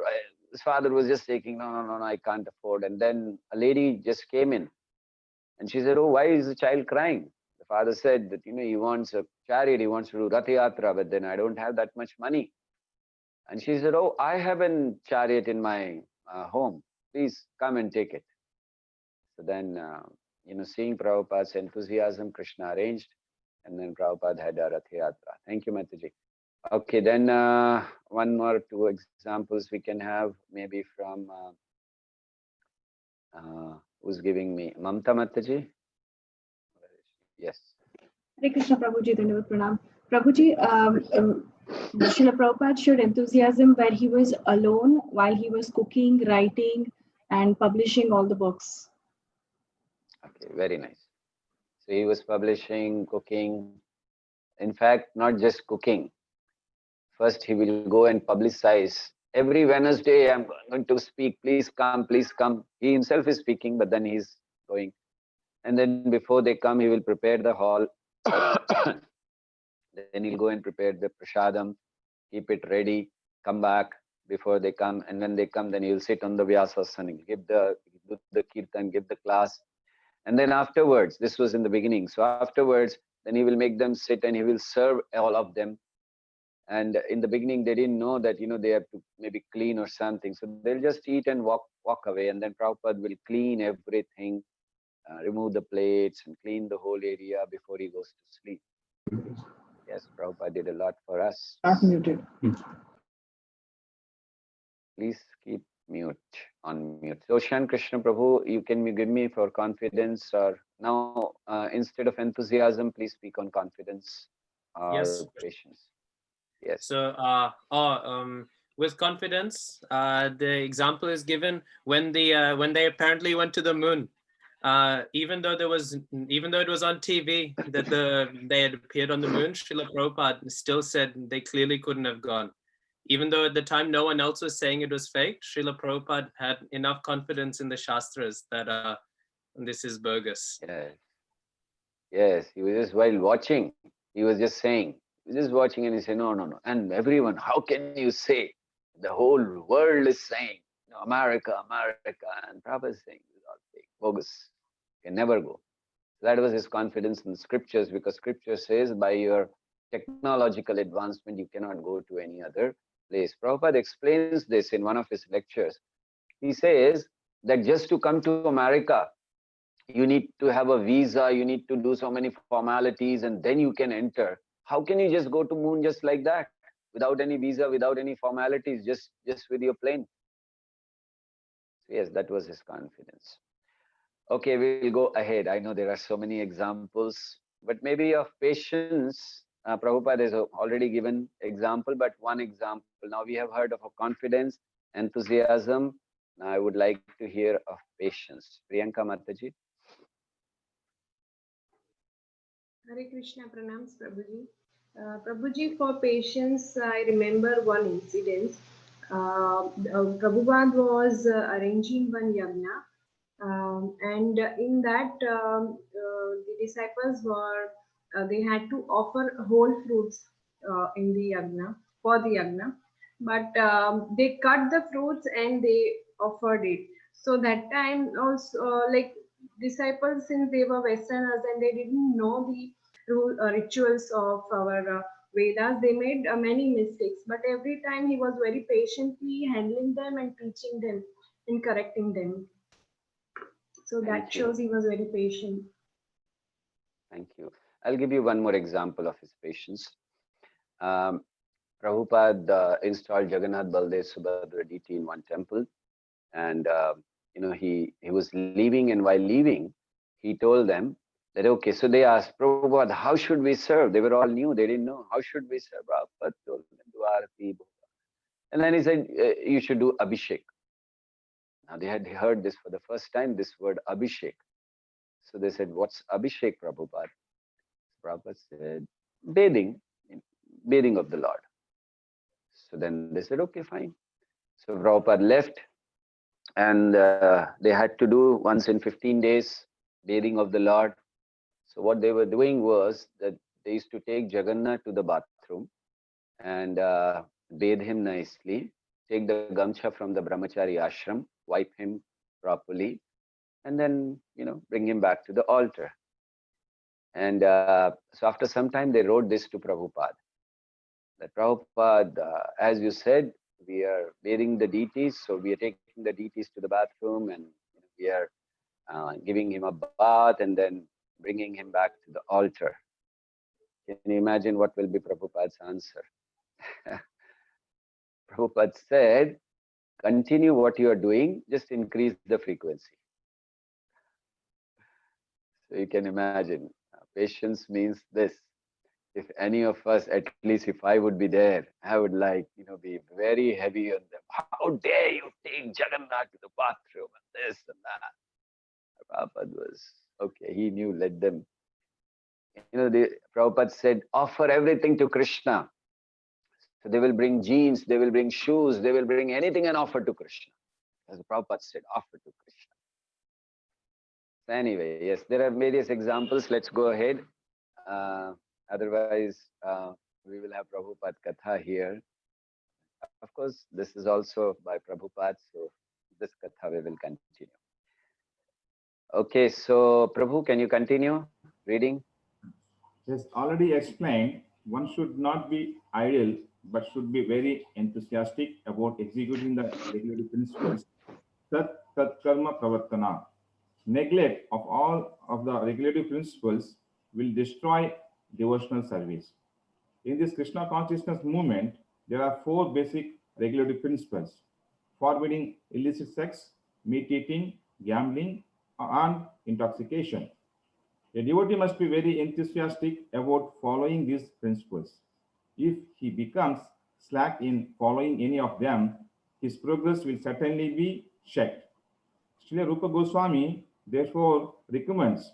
his father was just taking, no, I can't afford. And then a lady just came in, and she said, oh, why is the child crying? The father said that, he wants a chariot, he wants to do Rath Yatra, but then I don't have that much money. And she said, oh, I have a chariot in my home. Please come and take it. So then, seeing Prabhupada's enthusiasm, Krishna arranged, and then Prabhupada had a Rath Yatra. Thank you, Mataji. Okay, then one more two examples we can have, maybe from, who's giving me? Mamta Mataji? Yes.
Hare Krishna Prabhuji, Dandavat Pranam. Prabhuji, Srila Prabhupada showed enthusiasm where he was alone while he was cooking, writing, and publishing all the books.
Okay, very nice. So he was publishing, cooking. In fact, not just cooking. First, he will go and publicize. Every Wednesday, I'm going to speak. Please come, please come. He himself is speaking, but then he's going. And then before they come, he will prepare the hall. Then he'll go and prepare the prasadam, keep it ready, come back before they come. And when they come, then he'll sit on the Vyasasana, give the kirtan, give the class. And then afterwards, this was in the beginning. So afterwards, then he will make them sit and he will serve all of them. And in the beginning, they didn't know that, they have to maybe clean or something. So they'll just eat and walk away. And then Prabhupada will clean everything, remove the plates and clean the whole area before he goes to sleep. Yes, Prabhupada did a lot for us.
Not muted.
Please keep on mute. So Shan Krishna Prabhu, you can give me for confidence, or now instead of enthusiasm, please speak on confidence or
Yes.
patience. Yes.
So with confidence, the example is given when they apparently went to the moon. Even though it was on TV that they had appeared on the moon, Srila Prabhupada still said they clearly couldn't have gone. Even though at the time no one else was saying it was fake, Srila Prabhupada had enough confidence in the Shastras that this is bogus.
Yes, he was just while watching, he was just saying, he was just watching and he said, no. And everyone, how can you say? The whole world is saying, America. And Prabhupada is saying, it's all fake, bogus. Can never go. That was his confidence in the scriptures, because scripture says by your technological advancement, you cannot go to any other place. Prabhupada explains this in one of his lectures. He says that just to come to America, you need to have a visa, you need to do so many formalities, and then you can enter. How can you just go to moon just like that? Without any visa, without any formalities, just with your plane. So yes, that was his confidence. Okay, we'll go ahead. I know there are so many examples. but maybe of patience. Prabhupada has already given example, but one example. Now we have heard of a confidence, enthusiasm. Now I would like to hear of patience. Priyanka Mataji.
Hare Krishna, pranams Prabhuji. Prabhuji, for patience, I remember one incident. Prabhupada was arranging one yagna, and in that the disciples were they had to offer whole fruits in the yagna for the yagna, but they cut the fruits and they offered it. So that time also, like disciples, since they were Westerners and they didn't know the rituals of our Vedas, they made many mistakes. But every time he was very patiently handling them and teaching them and correcting them. So that shows he was very patient.
Thank you. I'll give you one more example of his patience. Prabhupada installed Jagannath Baldev Subhadra deity in one temple, and he was leaving, and while leaving, he told them that, okay, so they asked Prabhupada, how should we serve? They were all new, they didn't know, how should we serve? Prabhupada told them, do arati. And then he said, you should do Abhishek. Now they had heard this for the first time, this word Abhishek. So they said, what's Abhishek, Prabhupada? Prabhupada said, bathing of the Lord. So then they said, okay, fine. So Prabhupada left, and they had to do once in 15 days, bathing of the Lord. So what they were doing was that they used to take Jagannath to the bathroom and bathe him nicely, take the gamcha from the brahmachari ashram, wipe him properly, and then, bring him back to the altar. And so after some time, they wrote this to Prabhupada. That Prabhupada, as you said, we are bathing the deities, so we are taking the deities to the bathroom, and we are giving him a bath and then bringing him back to the altar. Can you imagine what will be Prabhupada's answer? Prabhupada said, continue what you are doing, just increase the frequency. So you can imagine, patience means this. If any of us, at least if I would be there, I would be very heavy on them. How dare you take Jagannath to the bathroom and this and that. Prabhupada was, okay, he knew, let them. Prabhupada said, offer everything to Krishna. So they will bring jeans, they will bring shoes, they will bring anything and offer to Krishna. As Prabhupada said, offer to Krishna. So anyway, yes, there are various examples. Let's go ahead. Otherwise, we will have Prabhupada Katha here. Of course, this is also by Prabhupada, so this Katha we will continue. Okay, so Prabhu, can you continue reading?
Yes, already explained, one should not be idle, but should be very enthusiastic about executing the regulative principles. Tat karma pravartana. Neglect of all of the regulative principles will destroy devotional service. In this Krishna consciousness movement, there are 4 basic regulative principles: forbidding illicit sex, meat eating, gambling, and intoxication. A devotee must be very enthusiastic about following these principles. If he becomes slack in following any of them, his progress will certainly be checked. Srila Rupa Goswami therefore recommends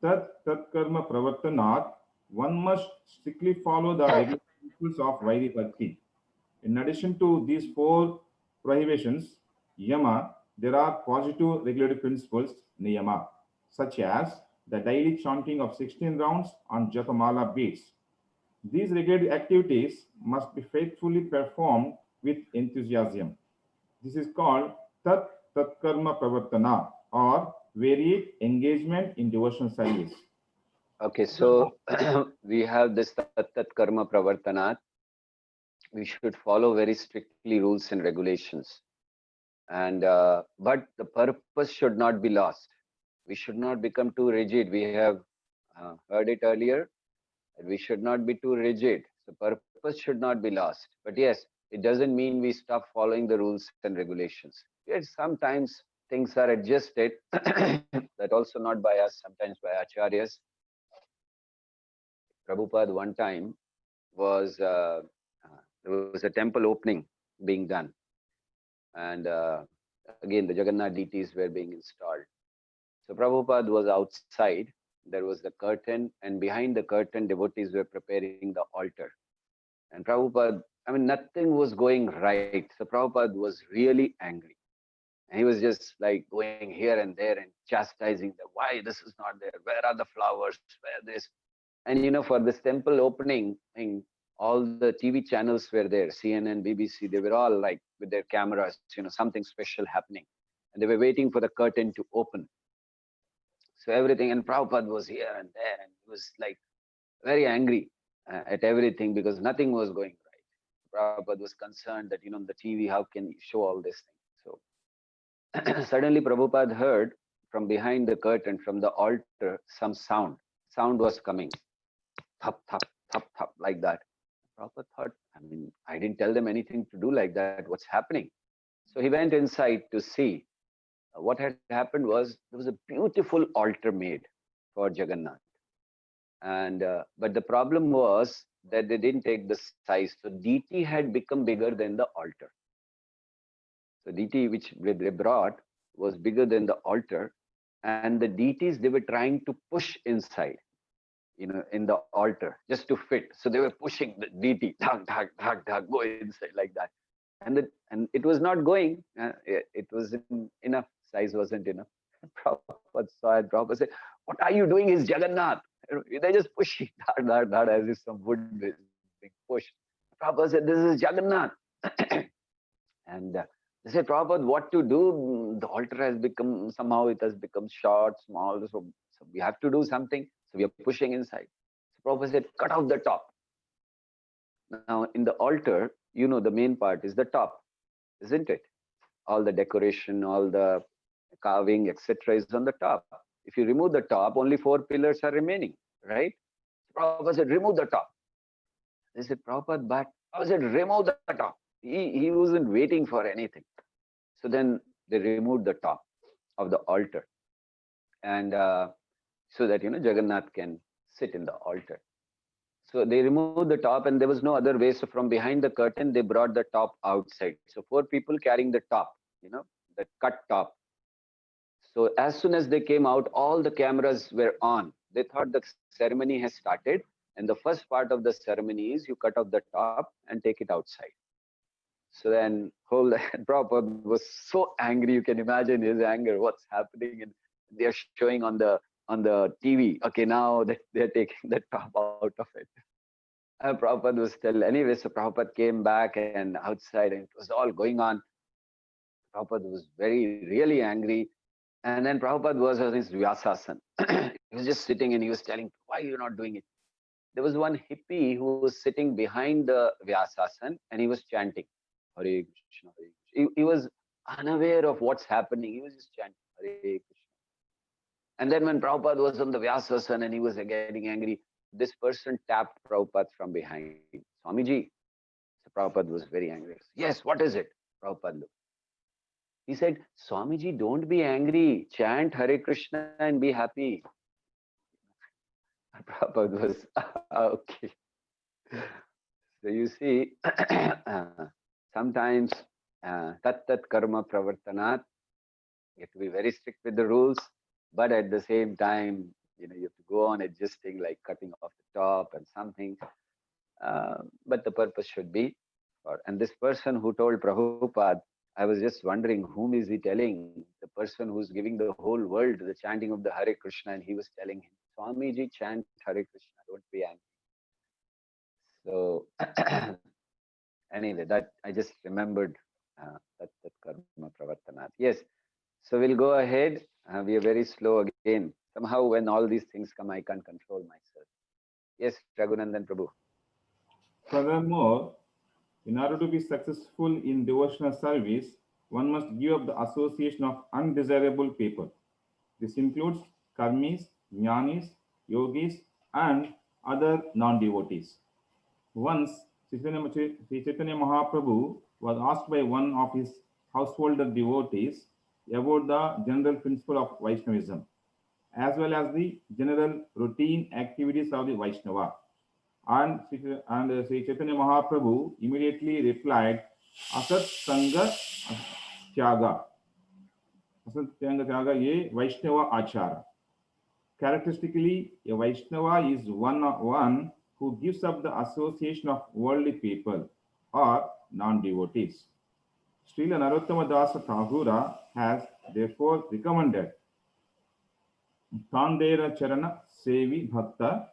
tat karma pravartanat. One must strictly follow the regular principles of Vaidhi Bhakti. In addition to these 4 prohibitions, yama, there are positive regulative principles, niyama, such as the daily chanting of 16 rounds on Japamala beads. These regulative activities must be faithfully performed with enthusiasm. This is called tat karma pravartana, or varied engagement in devotional service.
Okay, so we have this tat karma pravartanat. We should follow very strictly rules and regulations. And but the purpose should not be lost. We should not become too rigid. We have heard it earlier. We should not be too rigid. The purpose should not be lost. But yes, it doesn't mean we stop following the rules and regulations. Yes, sometimes things are adjusted, that also not by us, sometimes by acharyas. Prabhupada one time was, there was a temple opening being done. And again, the Jagannath deities were being installed. So Prabhupada was outside. There was the curtain, and behind the curtain, devotees were preparing the altar. And Prabhupada, I mean, nothing was going right. So Prabhupada was really angry. And he was just like going here and there and chastising them. Why this is not there? Where are the flowers? Where this? And you know, for this temple opening thing, all the TV channels were there, CNN, BBC, they were all like with their cameras, you know, something special happening. And they were waiting for the curtain to open. So everything, and Prabhupada was here and there, and he was like very angry at everything because nothing was going right. Prabhupada was concerned that, you know, the TV, how can you show all this thing? So suddenly Prabhupada heard from behind the curtain, from the altar, some sound. Sound was coming. Thap, thap, thap, thap, like that. Prabhupada thought, I mean, I didn't tell them anything to do like that. What's happening? So he went inside to see. What had happened was there was a beautiful altar made for Jagannath. And but the problem was that they didn't take the size. So deity had become bigger than the altar. So deity which they brought was bigger than the altar. And the deities, they were trying to push inside, you know, in the altar just to fit. So they were pushing the deity, dhak, dhak, dhak, dhak, go inside like that. And it was not going. It wasn't enough. Size wasn't enough. Prabhupada saw it. Prabhupada said, "What are you doing? Is Jagannath." They're just pushing that as if some wood is being pushed. Prabhupada said, "This is Jagannath." And they said, "Prabhupada, what to do? The altar has become, somehow it has become short, small. So we have to do something. So we are pushing inside." So Prabhupada said, "Cut off the top." Now in the altar, you know, the main part is the top, isn't it? All the decoration, all the carving, etc. is on the top. If you remove the top, only 4 pillars are remaining, right? Prabhupada said, "Remove the top." They said, "Prabhupada, but..." Prabhupada said, "Remove the top." He wasn't waiting for anything. So then they removed the top of the altar. And so that, you know, Jagannath can sit in the altar. So they removed the top and there was no other way. So from behind the curtain, they brought the top outside. So 4 people carrying the top, you know, the cut top. So as soon as they came out, all the cameras were on. They thought the ceremony has started. And the first part of the ceremony is you cut off the top and take it outside. So then whole Prabhupada was so angry. You can imagine his anger, what's happening. And they're showing on the TV. Okay, now that they're taking the top out of it. Prabhupada was still, anyway, so Prabhupada came back and outside and it was all going on. Prabhupada was really angry. And then Prabhupada was on his Vyasasana. He was just sitting and he was telling, "Why are you not doing it?" There was one hippie who was sitting behind the Vyasasana and he was chanting, "Hare Krishna, Hare Krishna." He was unaware of what's happening. He was just chanting, "Hare Krishna." And then when Prabhupada was on the Vyasasana and he was getting angry, this person tapped Prabhupada from behind. "Swamiji." So Prabhupada was very angry. "Yes, what is it?" Prabhupada looked. He said, "Swamiji, don't be angry. Chant Hare Krishna and be happy." Prabhupada was, okay. So you see, sometimes tat karma pravartanat, you have to be very strict with the rules, but at the same time, you know, you have to go on adjusting, like cutting off the top and something. But the purpose should be for, and this person who told Prabhupada, I was just wondering, whom is he telling? The person who's giving the whole world the chanting of the Hare Krishna, and he was telling him, "Swamiji, chant Hare Krishna, don't be angry." So anyway, that I just remembered that karma pravartanat. Yes. So we'll go ahead. We are very slow again. Somehow when all these things come, I can't control myself. Yes, Raghunandan Prabhu.
Furthermore, in order to be successful in devotional service, one must give up the association of undesirable people. This includes karmis, jnanis, yogis, and other non-devotees. Once, Sri Chaitanya Mahaprabhu was asked by one of his householder devotees about the general principle of Vaishnavism, as well as the general routine activities of the Vaishnava. And Sri Chaitanya Mahaprabhu immediately replied, Asat Sanga Tyaga. Asat Sanga Tyaga ye Vaishnava Achara. Characteristically, a Vaishnava is one who gives up the association of worldly people or non-devotees. Srila Narottama Dasa Tagore has therefore recommended Tandera Charana Sevi Bhakta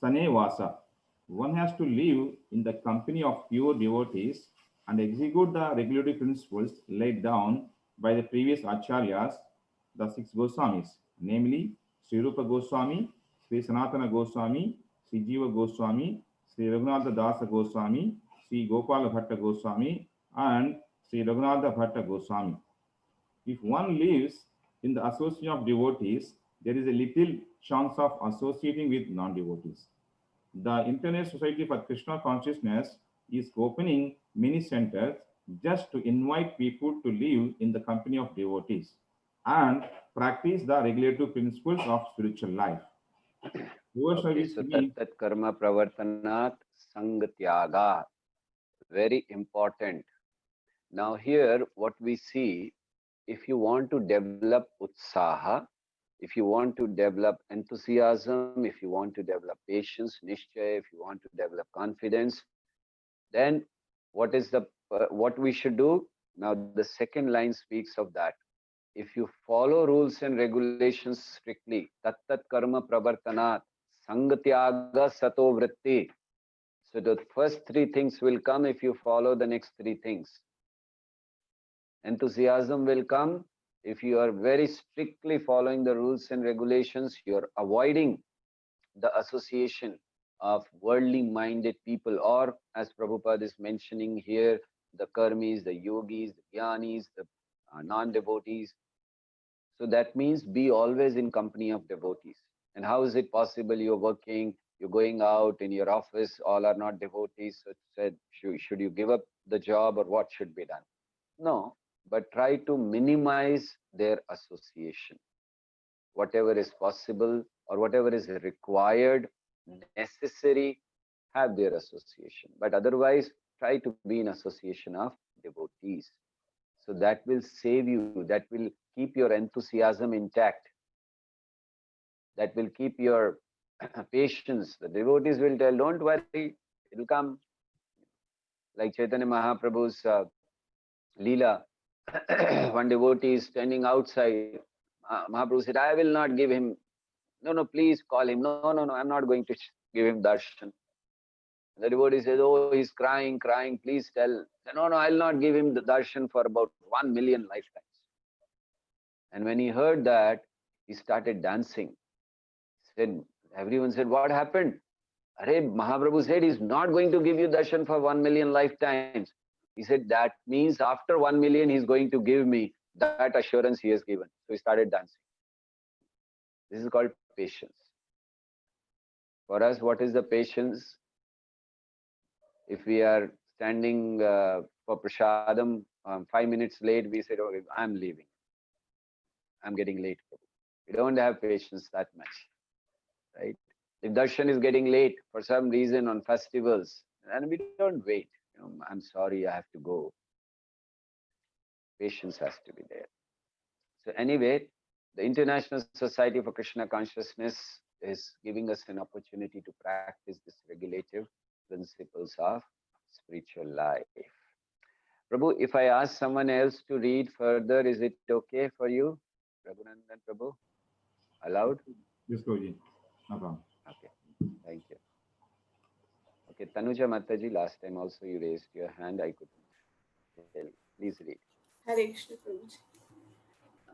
Sanevasa. One has to live in the company of pure devotees and execute the regulatory principles laid down by the previous acharyas, the 6 Goswamis, namely Sri Rupa Goswami, Sri Sanatana Goswami, Sri Jiva Goswami, Sri Raghunatha Dasa Goswami, Sri Gopala Bhatta Goswami, and Sri Raghunatha Bhatta Goswami. If one lives in the association of devotees, there is a little chance of associating with non-devotees. The Internet Society for Krishna Consciousness is opening many centers just to invite people to live in the company of devotees and practice the regulative principles of spiritual life.
Okay, so tat karma pravartanat sangatyaga. Very important. Now here what we see, if you want to develop utsaha, if you want to develop enthusiasm, if you want to develop patience, nishchay, if you want to develop confidence, then what we should do? Now the second line speaks of that. If you follow rules and regulations strictly, tat karma pravartanat sangatyaga sato vritti. So the first 3 things will come if you follow the next 3 things. Enthusiasm will come if you are very strictly following the rules and regulations. You're avoiding the association of worldly minded people, or as Prabhupada is mentioning here, the karmis, the yogis, the jnanis, the non-devotees. So that means be always in company of devotees. And how is it possible? You're working, you're going out in your office, all are not devotees. So said, should you give up the job, or what should be done? No, but try to minimize their association. Whatever is possible or whatever is required, necessary, have their association. But otherwise, try to be in association of devotees. So that will save you, that will keep your enthusiasm intact. That will keep your patience. The devotees will tell, don't worry, it will come. Like Chaitanya Mahaprabhu's Leela, one devotee is standing outside. Mahaprabhu said, I will not give him. No, please call him. No, I'm not going to give him darshan. The devotee says, oh, he's crying, please tell. No, I'll not give him the darshan for about 1 million lifetimes. And when he heard that, he started dancing. Everyone said, what happened? Arey, Mahaprabhu said he's not going to give you darshan for 1 million lifetimes. He said, that means after 1 million, he's going to give me that assurance he has given. So he started dancing. This is called patience. For us, what is the patience? If we are standing for prasadam 5 minutes late, we said, okay, I'm leaving. I'm getting late. We don't have patience that much, right? If darshan is getting late for some reason on festivals, and we don't wait. I'm sorry, I have to go. Patience has to be there. So anyway, the International Society for Krishna Consciousness is giving us an opportunity to practice this regulative principles of spiritual life. Prabhu, if I ask someone else to read further, is it okay for you? Raghunandan Prabhu? Allowed?
Yes, Prabhuji. No problem.
Okay, thank you. Okay, Tanuja Mataji, last time also you raised your hand. I couldn't tell. Please read.
Hare Krishna Prabhuji.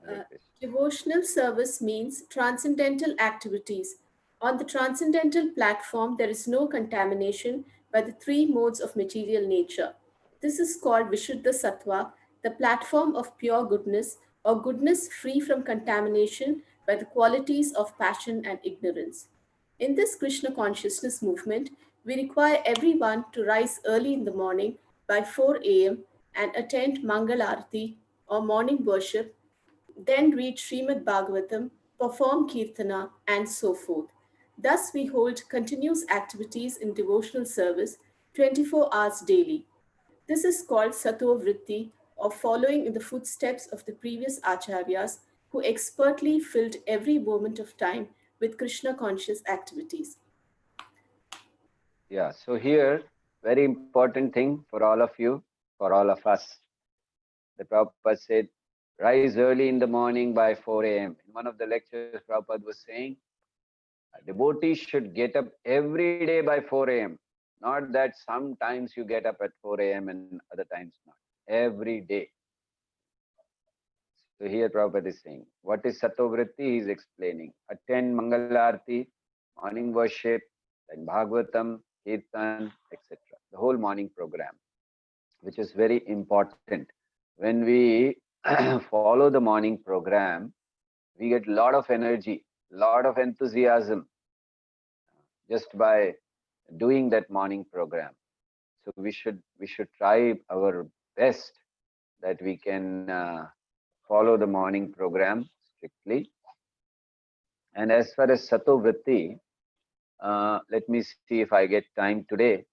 Hare Krishna.
Devotional service means transcendental activities. On the transcendental platform, there is no contamination by the 3 modes of material nature. This is called Vishuddha Sattva, the platform of pure goodness, or goodness free from contamination by the qualities of passion and ignorance. In this Krishna consciousness movement, we require everyone to rise early in the morning by 4 a.m. and attend Mangal Arati or morning worship, then read Srimad Bhagavatam, perform Kirtana, and so forth. Thus, we hold continuous activities in devotional service 24 hours daily. This is called Sattva Vritti, or following in the footsteps of the previous acharyas who expertly filled every moment of time with Krishna conscious activities.
Yeah, so here, very important thing for all of you, for all of us. The Prabhupada said, rise early in the morning by 4 a.m. In one of the lectures, Prabhupada was saying, a devotee should get up every day by 4 a.m. Not that sometimes you get up at 4 a.m. and other times not. Every day. So here Prabhupada is saying, what is Sattva Vritti? He is explaining. Attend Mangalarti, morning worship, then Bhagavatam, Kirtan, etc. The whole morning program, which is very important. When we follow the morning program, we get a lot of energy, lot of enthusiasm just by doing that morning program. So we should try our best that we can follow the morning program strictly. And as far as Sattva Vritti, let me see if I get time today.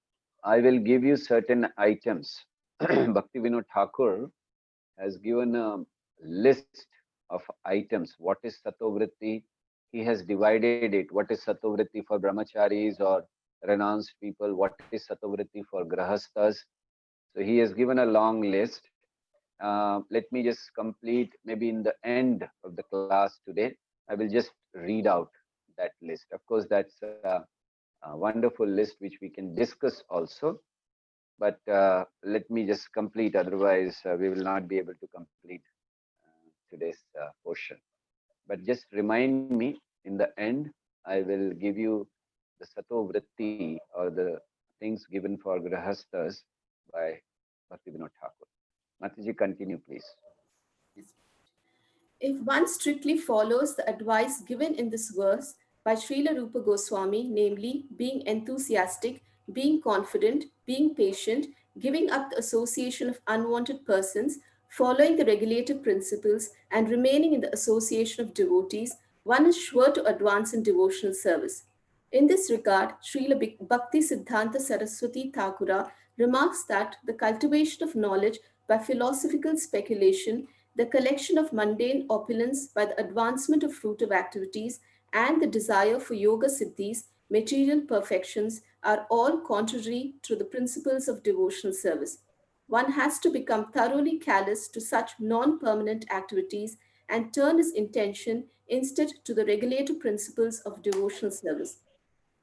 I will give you certain items. Bhaktivinoda Thakur has given a list of items. What is Sattva Vritti? He has divided it. What is Sattva Vritti for brahmacharis or renounced people? What is Sattva Vritti for grahasthas? So he has given a long list. Let me just complete, maybe in the end of the class today, I will just read out that list. Of course, that's a wonderful list which we can discuss also. But let me just complete, otherwise we will not be able to complete today's portion. But just remind me, in the end, I will give you the Sattva Vritti, or the things given for grahasthas by Bhaktivinoda Thakur. Mataji, continue, please.
If one strictly follows the advice given in this verse by Srila Rupa Goswami, namely being enthusiastic, being confident, being patient, giving up the association of unwanted persons, following the regulative principles, and remaining in the association of devotees, one is sure to advance in devotional service. In this regard, Srila Bhakti Siddhanta Saraswati Thakura remarks that the cultivation of knowledge by philosophical speculation, the collection of mundane opulence by the advancement of fruitive activities, and the desire for yoga siddhis, material perfections, are all contrary to the principles of devotional service. One has to become thoroughly callous to such non-permanent activities and turn his intention instead to the regulative principles of devotional service.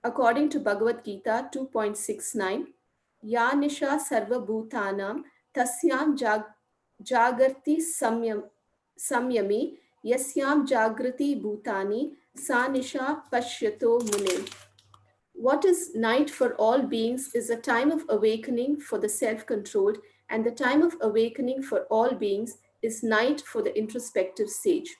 According to Bhagavad Gita 2.69, Ya Nisha Sarva Bhutanam Tasyam Jagarti Samyami Yasyam Jagrati Bhutani Sa Nisha Pashyato Mune. What is night for all beings is a time of awakening for the self-controlled, and the time of awakening for all beings is night for the introspective sage.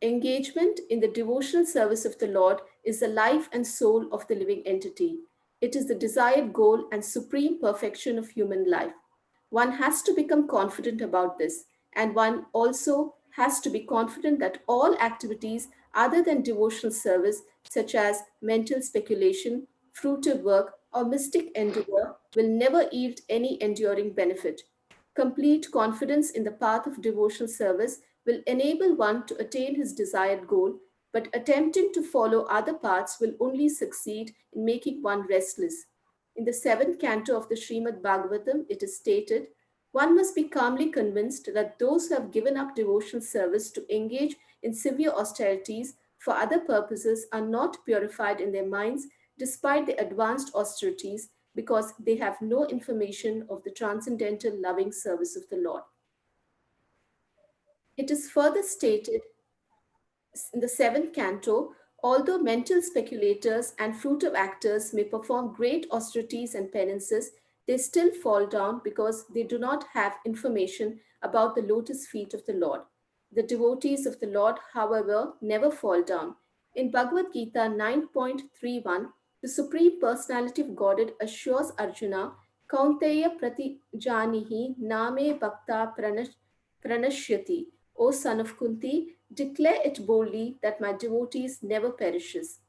Engagement in the devotional service of the Lord is the life and soul of the living entity. It is the desired goal and supreme perfection of human life. One has to become confident about this, and one also has to be confident that all activities other than devotional service, such as mental speculation, fruitive work, or mystic endeavor, will never yield any enduring benefit. Complete confidence in the path of devotional service will enable one to attain his desired goal, but attempting to follow other paths will only succeed in making one restless. In the 7th canto of the Srimad Bhagavatam, it is stated, one must be calmly convinced that those who have given up devotional service to engage in severe austerities for other purposes are not purified in their minds despite the advanced austerities, because they have no information of the transcendental loving service of the Lord. It is further stated in the 7th canto, although mental speculators and fruitive actors may perform great austerities and penances, they still fall down because they do not have information about the lotus feet of the Lord. The devotees of the Lord, however, never fall down. In Bhagavad Gita 9.31, the Supreme Personality of Godhead assures Arjuna, Kaunteya Pratijanihi Name Bhakta Pranashyati. O son of Kunti, declare it boldly that my devotees never perishes.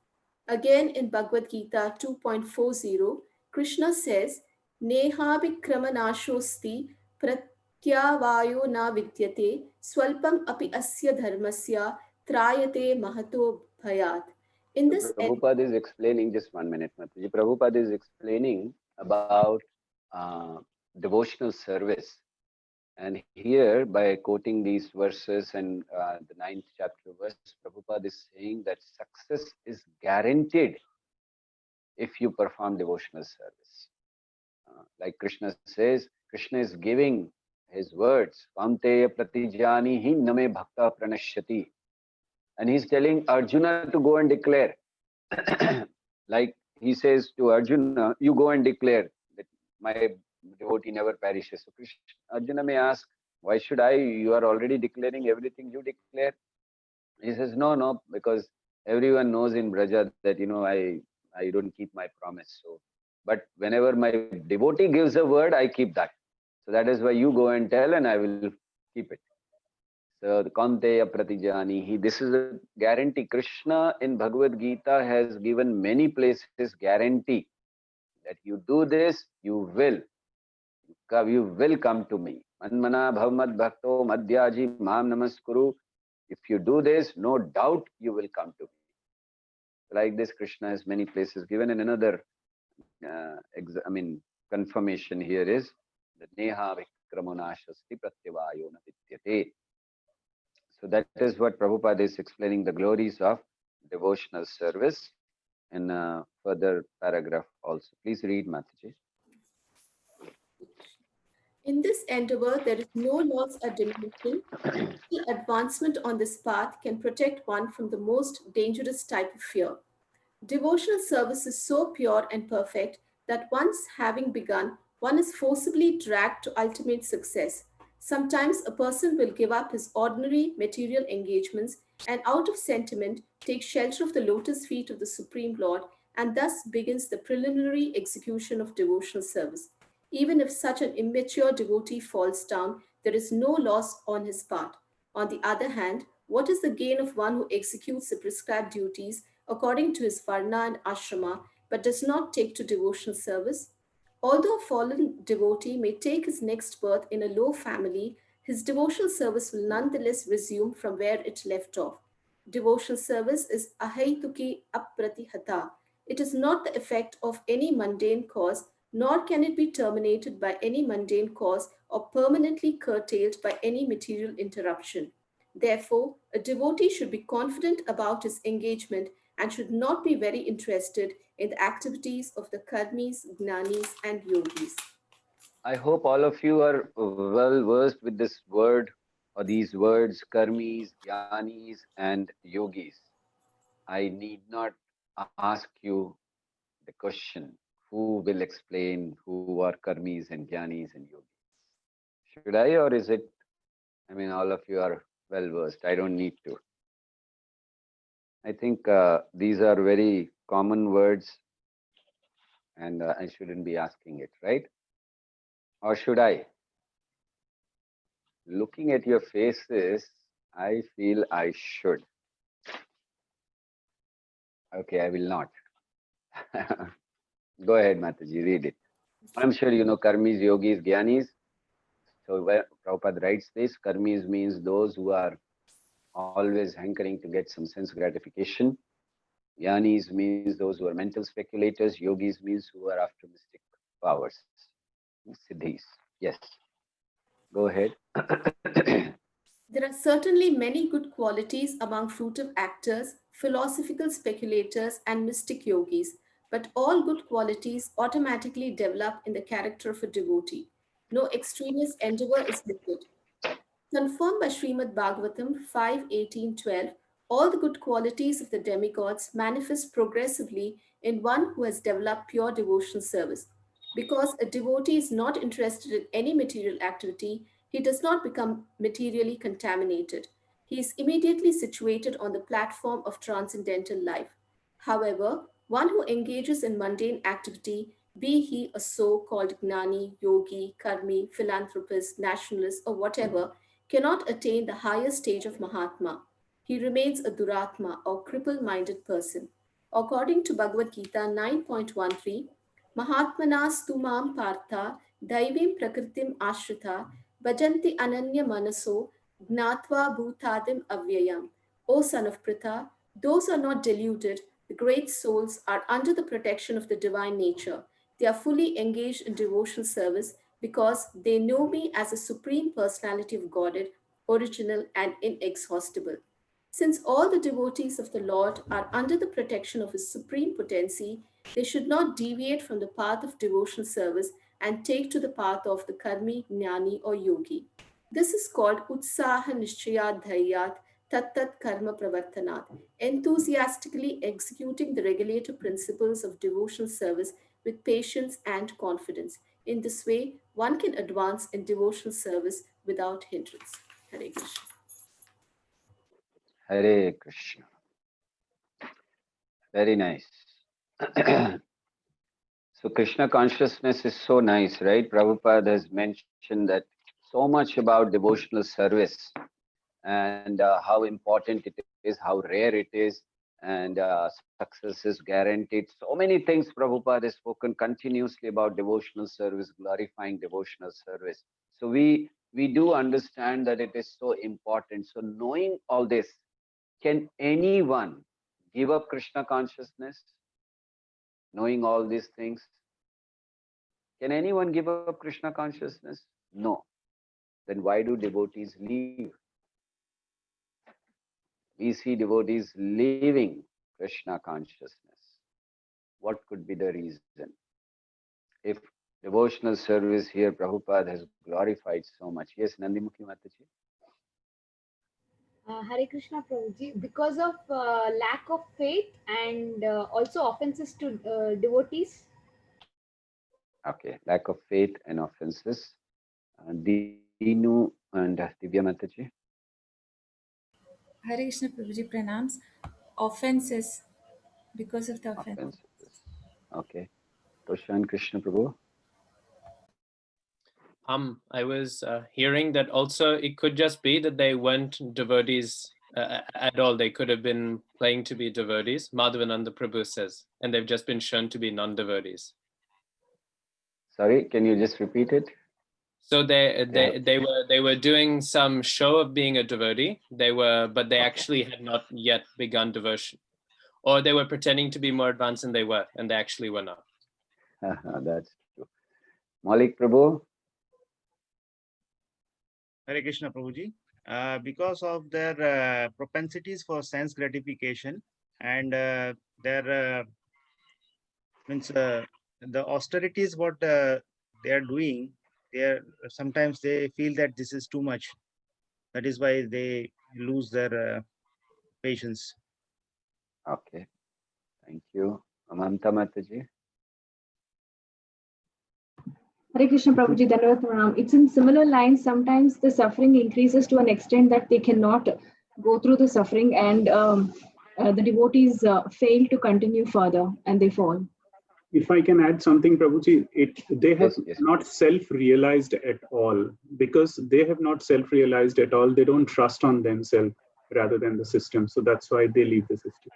Again in Bhagavad Gita 2.40, Krishna says, Neha vikramanashosti pratyavayo na vidyate swalpam api asya dharmasya trayate mahato bhayat. In this
Prabhupada is explaining, just 1 minute, Mataji. Prabhupada is explaining about devotional service. And here, by quoting these verses and the 9th chapter verse, Prabhupada is saying that success is guaranteed if you perform devotional service. Like Krishna says, Krishna is giving his words, Kamteya pratijani hi name bhakta pranashyati. And he's telling Arjuna to go and declare. Like he says to Arjuna, you go and declare that my devotee never perishes. So Arjuna may ask, why should I? You are already declaring everything you declare. He says, no, because everyone knows in Braja that, I don't keep my promise. So, but whenever my devotee gives a word, I keep that. So that is why you go and tell and I will keep it. So the Kamteya Pratijani, this is a guarantee. Krishna in Bhagavad Gita has given many places guarantee that you do this, you will come to me. Manmana bhavmad bhakto madhyaji mam namaskuru. If you do this, no doubt you will come to me. Like this, Krishna has many places given. And another confirmation here is the Neha vikramonashasti pratyavayo na vidyate. So that is what Prabhupada is explaining, the glories of devotional service in a further paragraph also. Please read, Mataji.
In this endeavor, there is no loss or diminution. The advancement on this path can protect one from the most dangerous type of fear. Devotional service is so pure and perfect that once having begun, one is forcibly dragged to ultimate success. Sometimes a person will give up his ordinary material engagements and out of sentiment take shelter of the lotus feet of the Supreme Lord, and thus begins the preliminary execution of devotional service. Even if such an immature devotee falls down, there is no loss on his part. On the other hand, what is the gain of one who executes the prescribed duties according to his varna and ashrama, but does not take to devotional service? Although a fallen devotee may take his next birth in a low family, his devotional service will nonetheless resume from where it left off. Devotional service is ahaituki apratihata. It is not the effect of any mundane cause, nor can it be terminated by any mundane cause or permanently curtailed by any material interruption. Therefore, a devotee should be confident about his engagement and should not be very interested in the activities of the karmis, jnanis, and yogis.
I hope all of you are well versed with this word or these words, karmis, jnanis, and yogis. I need not ask you the question, who will explain who are karmis and jnanis and yogis? Should I, or is it, all of you are well versed. I don't need to. I think these are very common words and I shouldn't be asking it, right? Or should I? Looking at your faces, I feel I should. Okay, I will not. Go ahead, Mataji, read it. I'm sure you know karmis, yogis, jnanis. So where Prabhupada writes this, karmis means those who are always hankering to get some sense gratification. Jnanis means those who are mental speculators. Yogis means who are after mystic powers. Siddhis. Yes. Go ahead.
There are certainly many good qualities among fruitive actors, philosophical speculators, and mystic yogis, but all good qualities automatically develop in the character of a devotee. No extraneous endeavor is needed. Confirmed by Srimad Bhagavatam 5:18-12, all the good qualities of the demigods manifest progressively in one who has developed pure devotional service. Because a devotee is not interested in any material activity, he does not become materially contaminated. He is immediately situated on the platform of transcendental life. However, one who engages in mundane activity, be he a so-called gnani, yogi, karmi, philanthropist, nationalist, or whatever, cannot attain the higher stage of Mahatma. He remains a Duratma or cripple-minded person. According to Bhagavad Gita 9.13, Mahatmanas tumam partha daivim prakritim ashrita bhajanti ananya manaso gnatva bhutadim avyayam. O son of Pritha, those are not deluded. The great souls are under the protection of the divine nature. They are fully engaged in devotional service because they know me as a supreme personality of Godhead, original and inexhaustible. Since all the devotees of the Lord are under the protection of His supreme potency, they should not deviate from the path of devotional service and take to the path of the karmi, jnani, or yogi. This is called utsaha nishchayat dharyat tat karma pravartanat, enthusiastically executing the regulative principles of devotional service with patience and confidence. In this way, one can advance in devotional service without hindrance. Hare Krishna.
Hare Krishna. Very nice. So Krishna consciousness is so nice, right? Prabhupada has mentioned that so much about devotional service and how important it is, how rare it is, and success is guaranteed. So many things Prabhupada has spoken continuously about devotional service, glorifying devotional service. So we do understand that it is so important. So knowing all this, can anyone give up Krishna consciousness? Knowing all these things, can anyone give up Krishna consciousness? No. Then why do devotees leave? We see devotees leaving Krishna consciousness. What could be the reason? If devotional service here, Prabhupada has glorified so much. Yes, Nandimukhi Mataji.
Hare Krishna Prabhuji, because of lack of faith and also offenses to devotees.
Okay, lack of faith and offenses. Dinu and Divya Mataji.
Hare Krishna Prabhuji, pranams. Offenses, because of the offense.
Okay. Toshan Krishna Prabhu.
I was hearing that also it could just be that they weren't devotees at all. They could have been playing to be devotees. Madhavananda Prabhu says, and they've just been shown to be non-devotees.
Sorry, can you just repeat it?
So they were doing some show of being a devotee. But they actually had not yet begun devotion, or they were pretending to be more advanced than they were, and they actually were not.
That's true. Malik Prabhu.
Hare Krishna Prabhuji. Because of their propensities for sense gratification and their the austerities what they are doing, sometimes they feel that this is too much. That is why they lose their patience.
Okay, thank you. Mamta Mataji.
Hare Krishna Prabhuji, Dhanavad Pranam. It's in similar lines. Sometimes the suffering increases to an extent that they cannot go through the suffering, and the devotees fail to continue further and they fall.
If I can add something, Prabhuji, they have not self-realized at all. Because they have not self-realized at all, they don't trust on themselves rather than the system. So that's why they leave the system.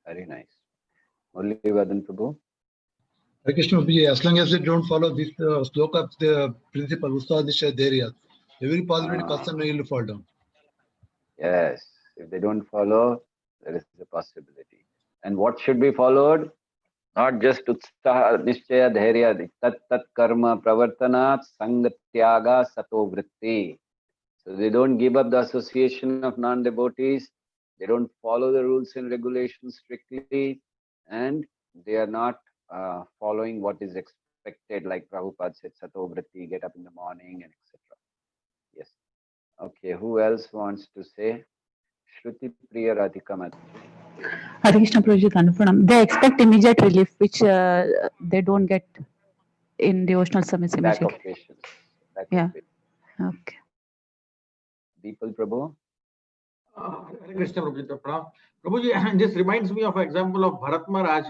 Very nice. Murli Vadan Prabhu.
Hare Krishna, as long as they don't follow this sloka, the principle, Ustadisha Dharya, every possibility person will fall down.
Yes, if they don't follow, there is a possibility. And what should be followed? Not just utsaha nishchaya dhairya, tat karma pravartanat sangatyaga sato vritti. So they don't give up the association of non-devotees, they don't follow the rules and regulations strictly, and they are not following what is expected, like Prabhupada said, sato vritti, get up in the morning, and etc. Yes. Okay, who else wants to say? Shruti Priya Radhika Mataji.
Hare Krishna Prabhuji, Pranam. They expect immediate relief, which they don't get in devotional service immediately.
Lack of patience.
Yeah. Okay.
Deepal Prabhu.
Hare Krishna Prabhuji, Pranam. Prabhuji, this reminds me of an example of Bharat Maharaj.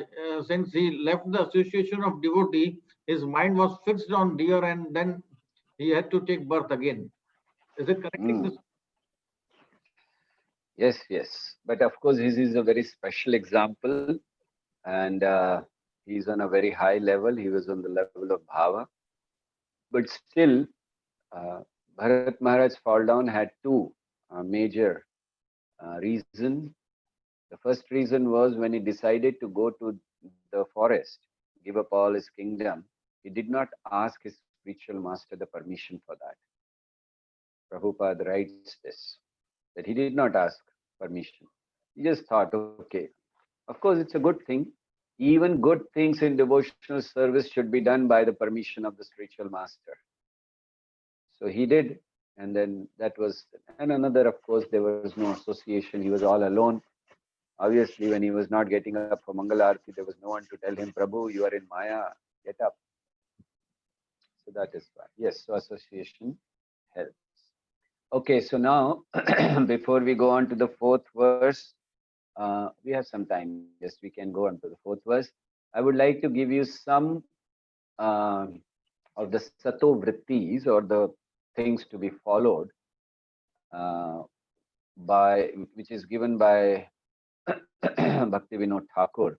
Since he left the association of devotee, his mind was fixed on deer, and then he had to take birth again. Is it correct?
Yes, yes. But of course, his is a very special example, and he's on a very high level. He was on the level of bhava. But still, Bharat Maharaj fall down had two major reasons. The first reason was when he decided to go to the forest, give up all his kingdom, he did not ask his spiritual master the permission for that. Prabhupada writes this, that he did not ask permission. He just thought, okay, of course, it's a good thing. Even good things in devotional service should be done by the permission of the spiritual master. So he did, and then that was, and another, of course, there was no association. He was all alone. Obviously, when he was not getting up for Mangal Arati, there was no one to tell him, Prabhu, you are in Maya, get up. So that is why. Yes, so association helps. Okay, so now, before we go on to the fourth verse, we have some time. Yes, we can go on to the fourth verse. I would like to give you some of the sato vrittis, or the things to be followed which is given by Bhaktivinoda Thakur,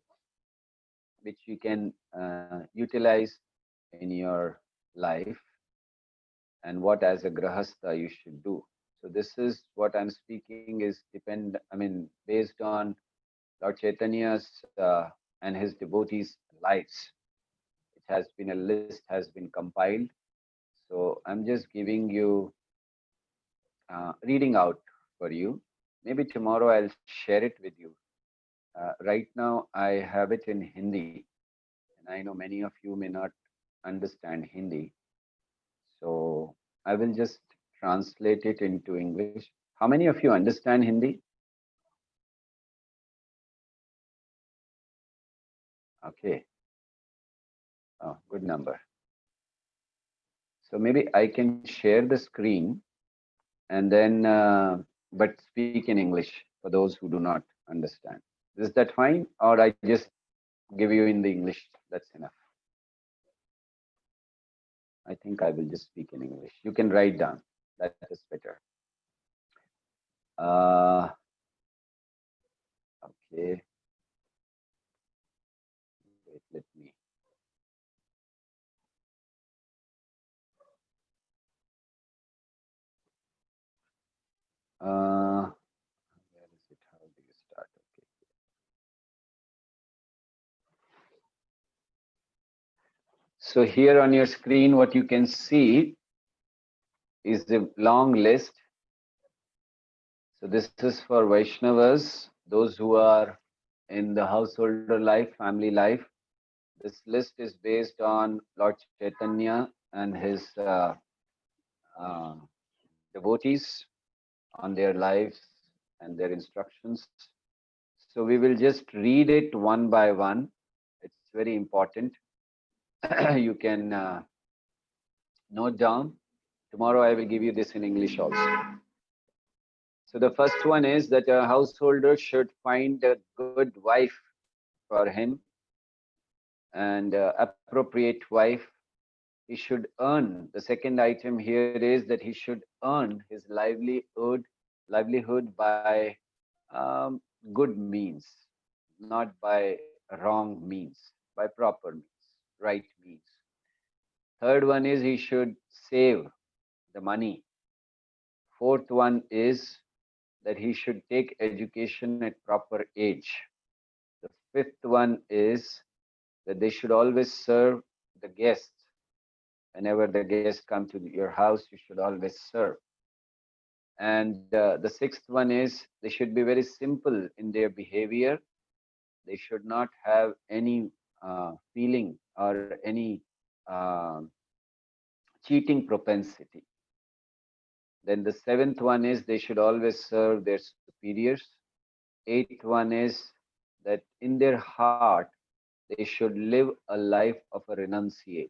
which you can utilize in your life, and what as a grahastha you should do. So this is what I'm speaking is based on Lord Chaitanya's and his devotees' lives. It has been a list, has been compiled. So I'm just giving you, reading out for you. Maybe tomorrow I'll share it with you. Right now I have it in Hindi, and I know many of you may not understand Hindi. So I will just translate it into English. How many of you understand Hindi? Okay. Oh, good number. So maybe I can share the screen and then, but speak in English for those who do not understand. Is that fine? Or I just give you in the English? That's enough. I think I will just speak in English. You can write down. That is better. Okay. Wait, let me. Where is it? How do you start? Okay. So here on your screen, what you can see is the long list. So this is for Vaishnavas, those who are in the householder life, family life. This list is based on Lord Chaitanya and his devotees, on their lives and their instructions. So we will just read it one by one. It's very important. You can note down. Tomorrow I will give you this in English also. So the first one is that a householder should find a good wife for him, and appropriate wife. He should earn. The second item here is that he should earn his livelihood by good means, not by wrong means, by proper means, right means. Third one is he should save the money. Fourth one is that he should take education at proper age. The fifth one is that they should always serve the guests. Whenever the guests come to your house, you should always serve. And the sixth one is they should be very simple in their behavior. They should not have any feeling or any cheating propensity. Then the seventh one is they should always serve their superiors. Eighth one is that in their heart, they should live a life of a renunciate.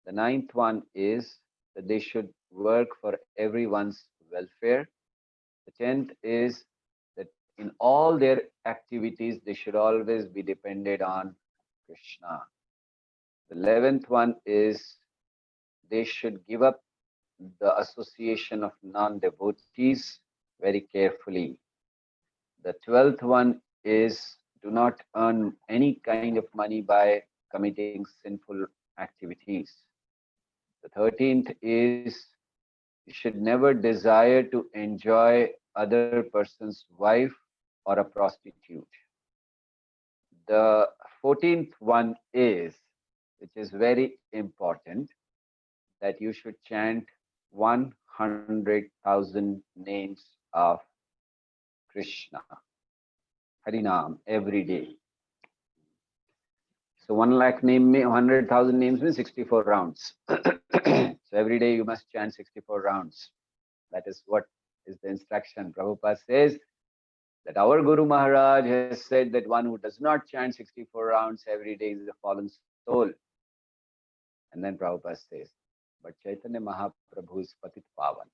The ninth one is that they should work for everyone's welfare. The 10th is that in all their activities, they should always be dependent on Krishna. The 11th one is they should give up the association of non-devotees. very carefully. The 12th one is do not earn any kind of money by committing sinful activities. The 13th is you should never desire to enjoy other person's wife or a prostitute. The 14th one is, which is very important, that you should chant 100,000 names of Krishna, Harinam, every day. So 1 lakh name, 100,000 names means 64 rounds. So every day you must chant 64 rounds. That is what is the instruction. Prabhupada says that our Guru Maharaj has said that one who does not chant 64 rounds every day is a fallen soul. And then Prabhupada says, but Chaitanya Mahaprabhu is Patit Pavan.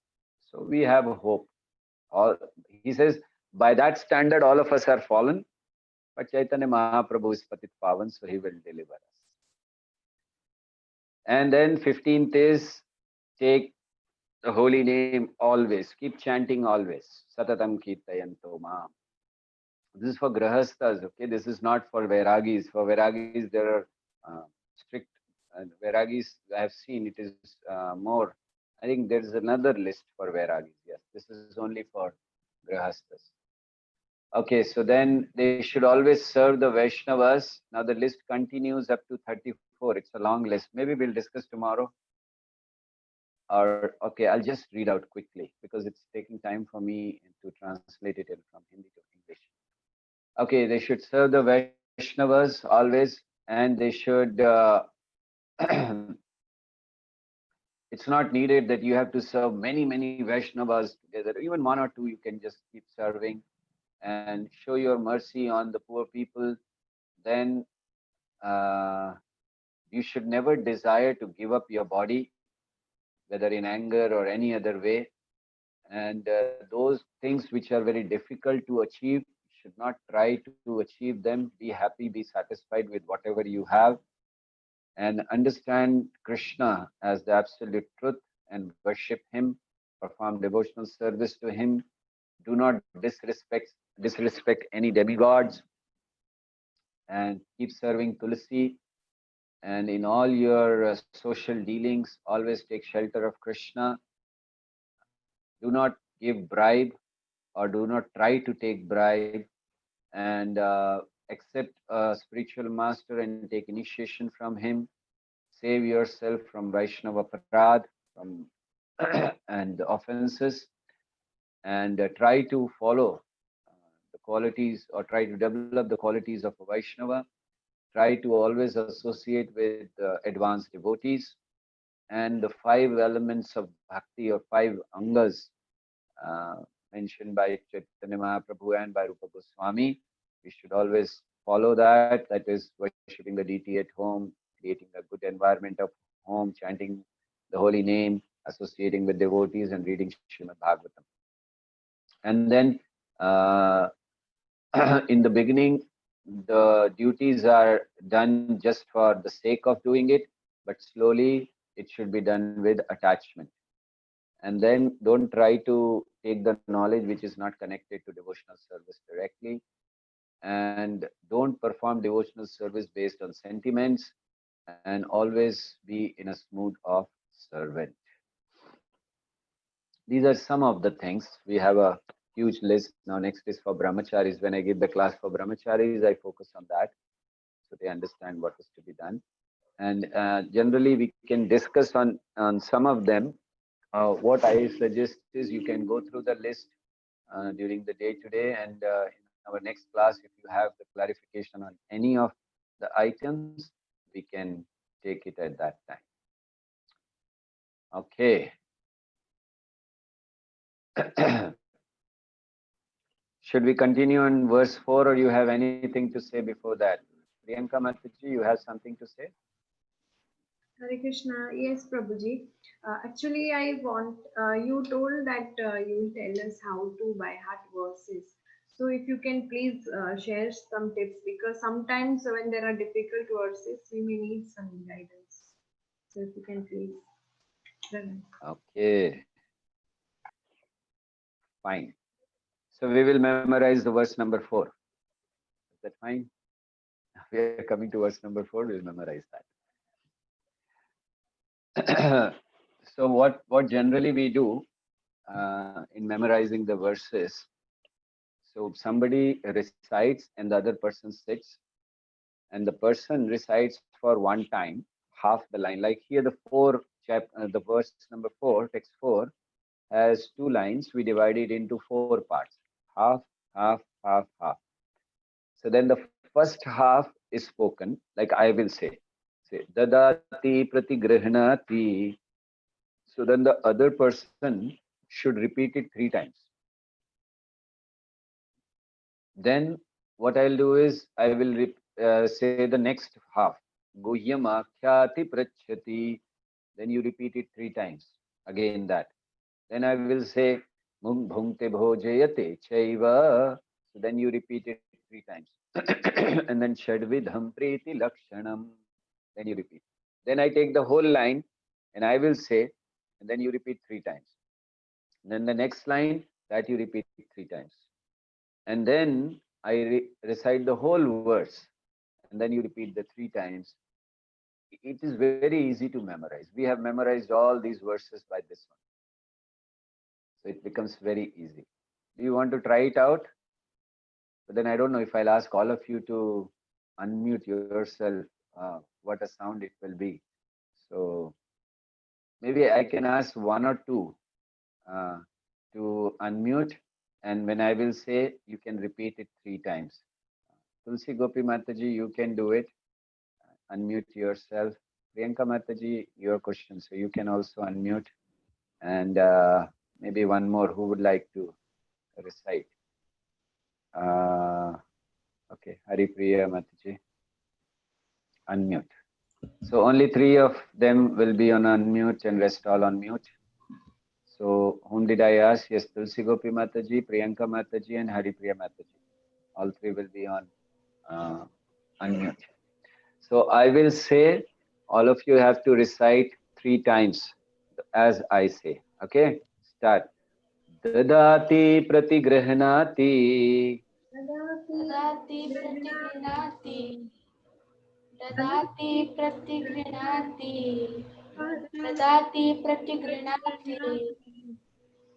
So we have hope. He says, by that standard, all of us are fallen, but Chaitanya Mahaprabhu is Patit Pavan, so he will deliver us. And then 15th is take the holy name always. Keep chanting always. Satatam Kirtayanto Maam. This is for Grahasthas, okay? This is not for Vairagis. For Vairagis, there are strict Vairagis. I have seen it is more. I think there is another list for Vairagis. Yes, this is only for Grahasthas. Okay, so then they should always serve the Vaishnavas. Now the list continues up to 34. It's a long list. Maybe we'll discuss tomorrow. Or, okay, I'll just read out quickly because it's taking time for me to translate it from Hindi to English. Okay, they should serve the Vaishnavas always, and they should, it's not needed that you have to serve many Vaishnavas together. Even 1 or 2 you can just keep serving and show your mercy on the poor people. Then you should never desire to give up your body, whether in anger or any other way. And those things which are very difficult to achieve, should not try to achieve them. Be happy, be satisfied with whatever you have, and understand Krishna as the absolute truth and worship him, perform devotional service to him. Do not disrespect any demigods, and keep serving Tulsi. And in all your social dealings, always take shelter of Krishna. Do not give bribe or do not try to take bribe, and accept a spiritual master and take initiation from him. Save yourself from Vaishnava Parad, from and the offenses, and try to follow the qualities, or try to develop the qualities of a Vaishnava. Try to always associate with advanced devotees, and the 5 elements of bhakti, or 5 angas mentioned by Chaitanya Mahaprabhu and by Rupa Goswami. We should always follow that. That is worshipping the deity at home, creating a good environment of home, chanting the holy name, associating with devotees, and reading Srimad Bhagavatam. And then in the beginning, the duties are done just for the sake of doing it, but slowly it should be done with attachment. And then don't try to take the knowledge which is not connected to devotional service directly. And don't perform devotional service based on sentiments, and always be in a mood of servant. These are some of the things. We have a huge list. Now next is for brahmacharis. When I give the class for brahmacharis, I focus on that, so they understand what is to be done. And generally we can discuss on some of them. What I suggest is you can go through the list during the day today, and in our next class, if you have the clarification on any of the items, we can take it at that time. Okay. Should we continue on verse 4, or you have anything to say before that? Priyanka Mataji, you have something to say?
Hare Krishna. Yes, Prabhuji. Actually, I want, you told that you will tell us how to by heart verses. So if you can please share some tips, because sometimes when there are difficult verses, we may need some guidance. So if you can please.
Okay. Fine. So we will memorize the verse number 4. Is that fine? We are coming to verse number 4. We'll memorize that. So what generally we do in memorizing the verses. So somebody recites and the other person sits, and the person recites for one time half the line. Like here, the verse number 4, text 4, has 2 lines. We divide it into 4 parts: half, half, half, half. So then the first half is spoken, like I will say dadati pratigrihnati. So then the other person should repeat it 3 times. Then what I'll do is I will say the next half. Guhyam akhyati prachyati. Then you repeat it 3 times. Again that. Then I will say mung bhungte bhojayate chaiva. So then you repeat it 3 times. And then shadvidham priti lakshanam. Then you repeat. Then I take the whole line and I will say, and then you repeat 3 times. Then the next line, that you repeat 3 times. And then I recite the whole verse, and then you repeat the 3 times. It is very easy to memorize. We have memorized all these verses by this one. So it becomes very easy. Do you want to try it out? But then I don't know if I'll ask all of you to unmute yourself, what a sound it will be. So maybe I can ask 1 or 2 to unmute. And when I will say, you can repeat it 3 times. Tulsi Gopi Mataji, you can do it. Unmute yourself. Priyanka Mataji, your question. So you can also unmute. And maybe one more who would like to recite. Okay, Haripriya Mataji. Unmute. So only 3 of them will be on unmute and rest all on mute. So whom did I ask? Yes, Tulsi Gopi Mataji, Priyanka Mataji, and Haripriya Mataji. All 3 will be on unmute. So I will say, all of you have to recite 3 times as I say. Okay, start. Dadati pratigrihnati.
Dadati pratigrihnati. Dadati pratigrihnati. Dadati pratigrihnati.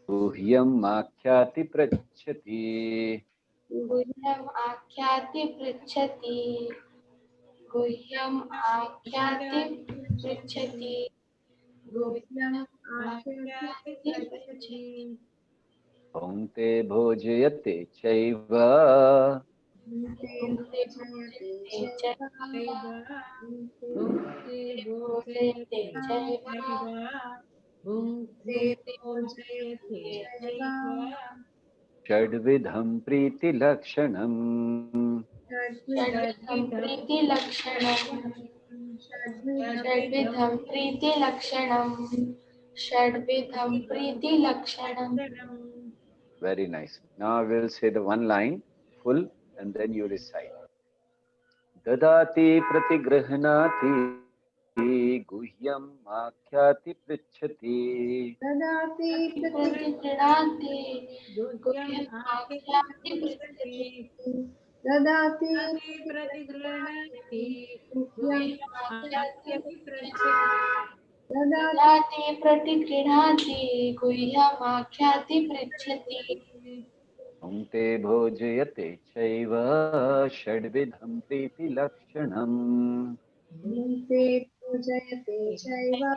Guhyam akhyati prachyati.
Guhyam akhyati prachyati. Guhyam akhyati prachyati. Guhyam akhyati prachyati.
Bhungte bhojayate chaiva.
Bhungte bhojayate chaiva. Bhungte bhojayate chaiva. Bhungte bhojayate chaiva.
Shadvidham priti lakshanam.
Shadvidham priti lakshanam. Shadvidham priti lakshanam. Shadvidham priti lakshanam.
Very nice. Now I will say the one line full and then you recite. Dadati pratigrihnati. Guhyam akhyati prichyati.
Dadati pratigrihnati. Guhyam akhyati prichyati.
Dadati pratigrihnati. Guhyam akhyati prachyati.
Dadati pratigrihnati. Guhyam akhyati prichyati.
Bhungte bhojayate chaiva shadvidham priti lakshanam.
Bhunte pujayate chaiva.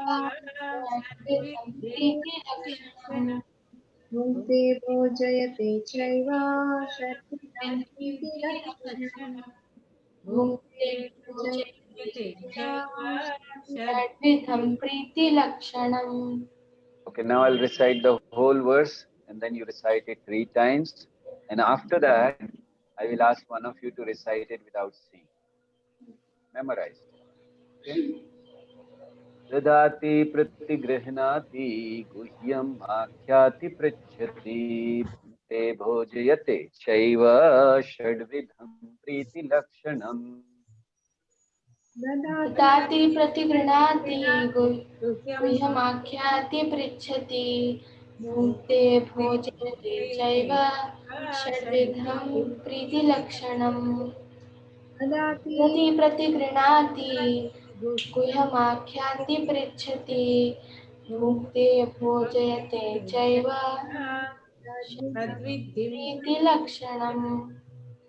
Shadvidham priti lakshanam.
Bhunte pujayate chaiva. Shadvidham priti lakshanam.
Bhunte pujayate chaiva. Shadvidham priti lakshanam.
Okay, now I'll recite the whole verse and then you recite it 3 times. And after that, I will ask one of you to recite it without seeing. Memorized. Okay? Dadati pratigrihnati guhyam akhyati prachyati te bhojayate chaiva shadvidham priti lakshanam.
Dadati pratigrihnati. Guhyam akhyati prichyati.
भुङ्क्ते भोजयते चैव षड्विधं प्रीतिलक्षणम् ददाति प्रतिगृह्णाति गुह्यमाख्याति पृच्छति भुङ्क्ते भोजयते चैव प्रीतिलक्षणम्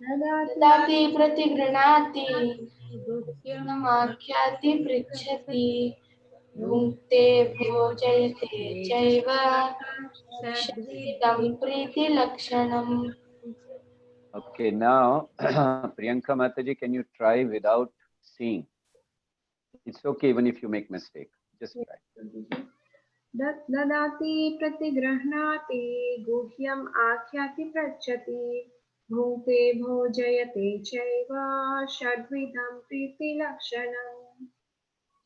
ददाति प्रतिगृह्णाति गुह्यमाख्याति पृच्छति भुङ्क्ते भोजयते चैव षड्विधं प्रीतिलक्षणम्.
Okay, now Priyanka Mataji, can you try without seeing? It's okay even if you make mistake. Just try.
ददाति प्रतिगृह्णाति गुह्यम् आख्याति पृच्छति भुङ्क्ते भोजयते चैव षड्विधं प्रीतिलक्षणम्.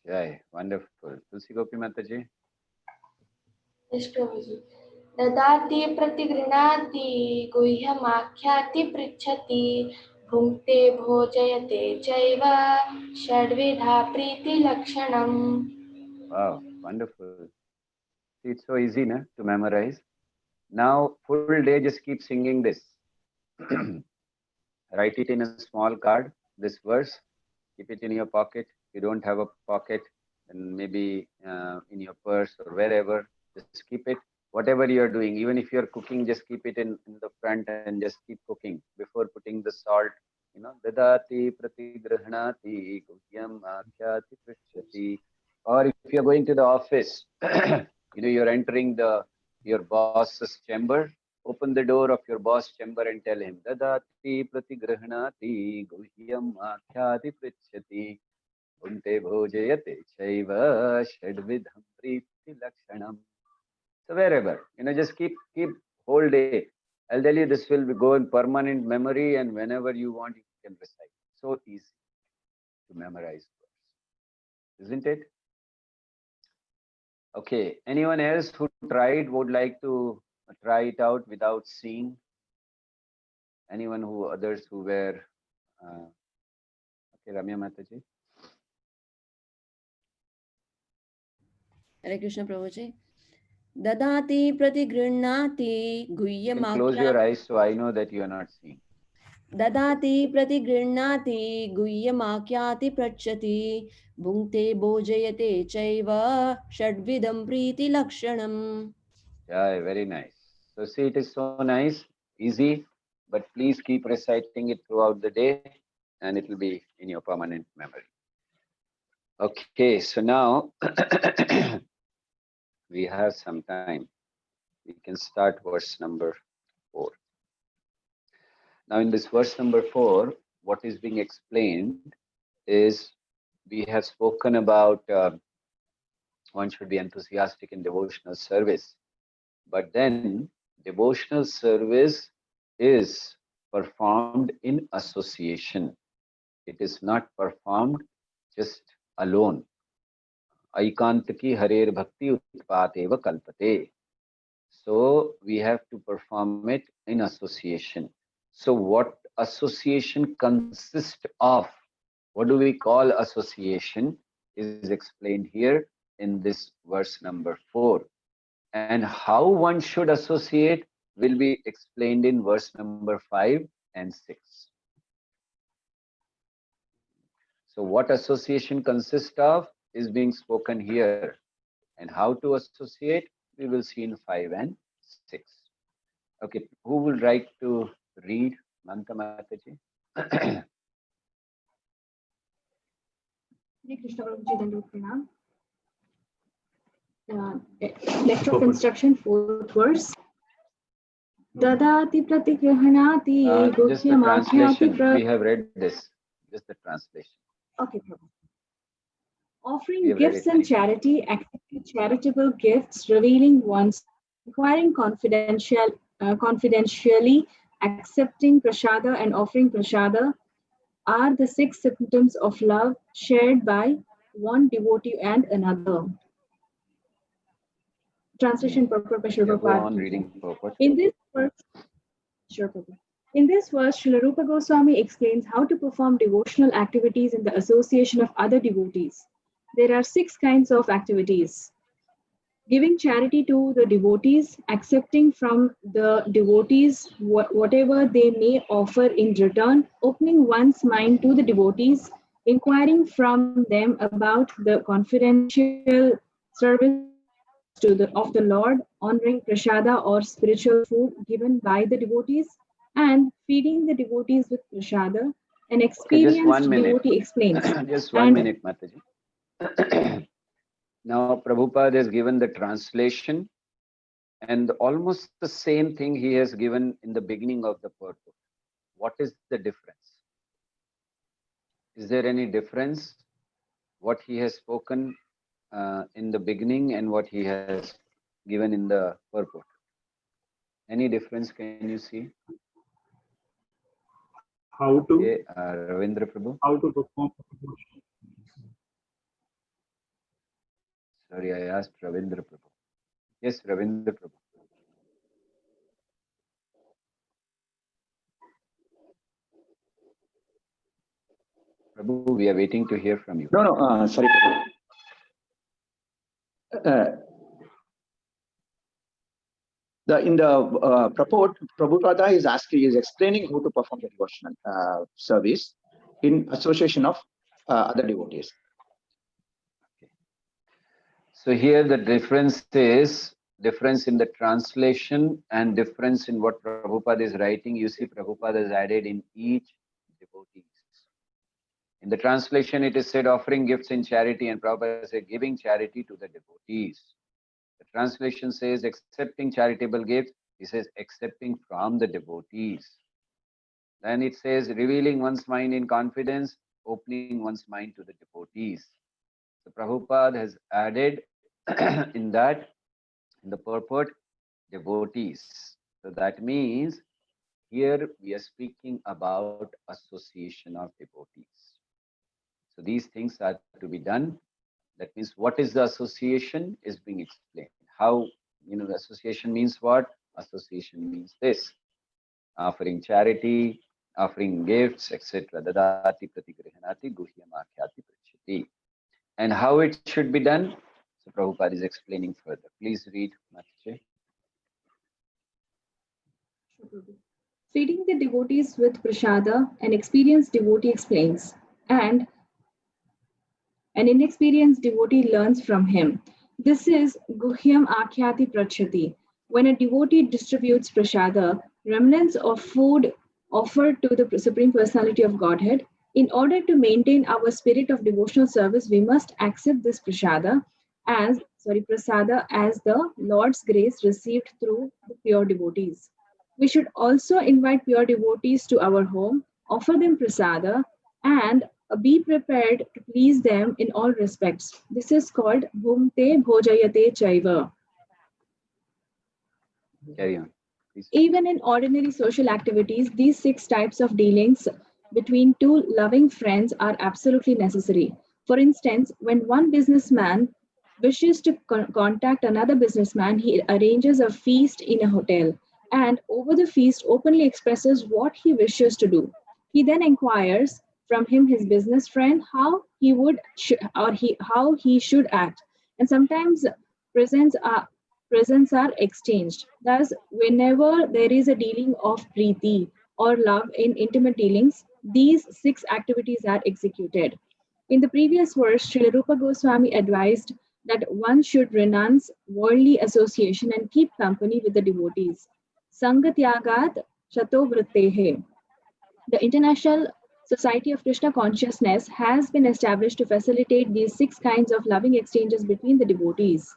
Jai, wonderful. Tulsi Gopi Mataji.
Yes, Prabhuji. ददाति प्रतिगृह्णाति गुह्यमाख्याति पृच्छति भुङ्क्ते भोजयते चैव षड्विधा प्रीतिलक्षणम्.
Wow, wonderful. See, it's so easy na, to memorize. Now, full day, just keep singing this. Write it in a small card, this verse. Keep it in your pocket. If you don't have a pocket, then maybe in your purse or wherever, just keep it. Whatever you're doing, even if you're cooking, just keep it in the front and just keep cooking before putting the salt. You know, dadati pratigrhanati guhyam akhyati prichyati. Or if you're going to the office, you know, you're entering your boss's chamber, open the door of your boss chamber and tell him, dadati pratigrhanati guhyam akhyati prichyati unte bhojayate chaiva shadvidham priti lakshanam. So wherever, you know, just keep whole day. I'll tell you, this will go in permanent memory, and whenever you want, you can recite. So easy to memorize words, isn't it? Okay, anyone else who tried would like to try it out without seeing? Anyone others who were, okay, Ramya Mataji.
Hare Krishna Prabhuji. Dadati pratigrihnati guhyam.
Close your eyes so I know that you are not seeing.
Dadati pratigrihnati guhyam akyati prachyati bhunkte bhojayate chaiva षड्विधं प्रीति लक्षणम्.
Yeah, very nice. So see, it is so nice, easy, but please keep reciting it throughout the day and it will be in your permanent memory. Okay, so now we have some time. We can start verse number 4. Now in this verse number 4, what is being explained is we have spoken about one should be enthusiastic in devotional service. But then devotional service is performed in association. It is not performed just alone. Aikantaki harer bhakti utpateva kalpate. So we have to perform it in association. So what association consists of? What do we call association is explained here in this verse number 4. And how one should associate will be explained in verse number 5 and 6. So what association consists of is being spoken here. And how to associate, we will see in 5 and 6. Okay, who will like to read? Manta Mataji.
Hare Krishna Prabhuji, Dandavat Pranam. Lecture of instruction, 4th verse. Dadati pratigrihnati
Just the translation. We have read this. Just the translation.
Okay, Prabhu. Offering gifts and charity, accepting charitable gifts, revealing one's, inquiring confidentially, accepting prasada and offering prasada are the 6 symptoms of love shared by one devotee and another. Translation purport by Srila Prabhupada. In this verse, Srila Rupa Goswami explains how to perform devotional activities in the association of other devotees. There are 6 kinds of activities. Giving charity to the devotees, accepting from the devotees whatever they may offer in return, opening one's mind to the devotees, inquiring from them about the confidential service of the Lord, honoring prasada or spiritual food given by the devotees, and feeding the devotees with prasada. An
Okay, just 1
experienced
minute.
devotee explains.
Just 1 minute, Mataji. Now, Prabhupada has given the translation and almost the same thing he has given in the beginning of the purport. What is the difference? Is there any difference? What he has spoken in the beginning and what he has given in the purport? Any difference can you see?
How to?
Okay, Ravindra Prabhu.
How to perform?
Sorry, I asked Ravindra Prabhu. Yes, Ravindra Prabhu. Prabhu, we are waiting to hear from you.
No, sorry. In the purport, Prabhupada is explaining how to perform the devotional service in association of other devotees.
So here the difference is difference in the translation and difference in what Prabhupada is writing. You see, Prabhupada has added in each devotee. In the translation, it is said offering gifts in charity, and Prabhupada said giving charity to the devotees. The translation says accepting charitable gifts. He says accepting from the devotees. Then it says revealing one's mind in confidence, opening one's mind to the devotees. So Prabhupada has added in the purport, devotees. So that means here we are speaking about association of devotees. So these things are to be done. That means what is the association is being explained. How, the association means what? Association means this. Offering charity, offering gifts, etc. Dadati pratigrihanati guhyam akhyati prachyati. And how it should be done? So Prabhupada is explaining further. Please read, Mataji.
Feeding the devotees with prasada, an experienced devotee explains, and an inexperienced devotee learns from him. This is guhyam akhyati prachyati. When a devotee distributes prasada, remnants of food offered to the Supreme Personality of Godhead, in order to maintain our spirit of devotional service, we must accept this prasada as the Lord's grace received through the pure devotees. We should also invite pure devotees to our home, offer them prasada, and be prepared to please them in all respects. This is called bhumte bhojayate chaiva.
Carry on.
Even in ordinary social activities, these 6 types of dealings between two loving friends are absolutely necessary. For instance, when one businessman wishes to contact another businessman, he arranges a feast in a hotel and over the feast openly expresses what he wishes to do. He then inquires from him his business friend how he should act, and sometimes presents are exchanged. Thus, whenever there is a dealing of preeti or love in intimate dealings, these 6 activities are executed. In the previous verse, Srila Rupa Goswami advised that one should renounce worldly association and keep company with the devotees. Sangatyagat Shato Vrittehe. The International Society of Krishna Consciousness has been established to facilitate these 6 kinds of loving exchanges between the devotees.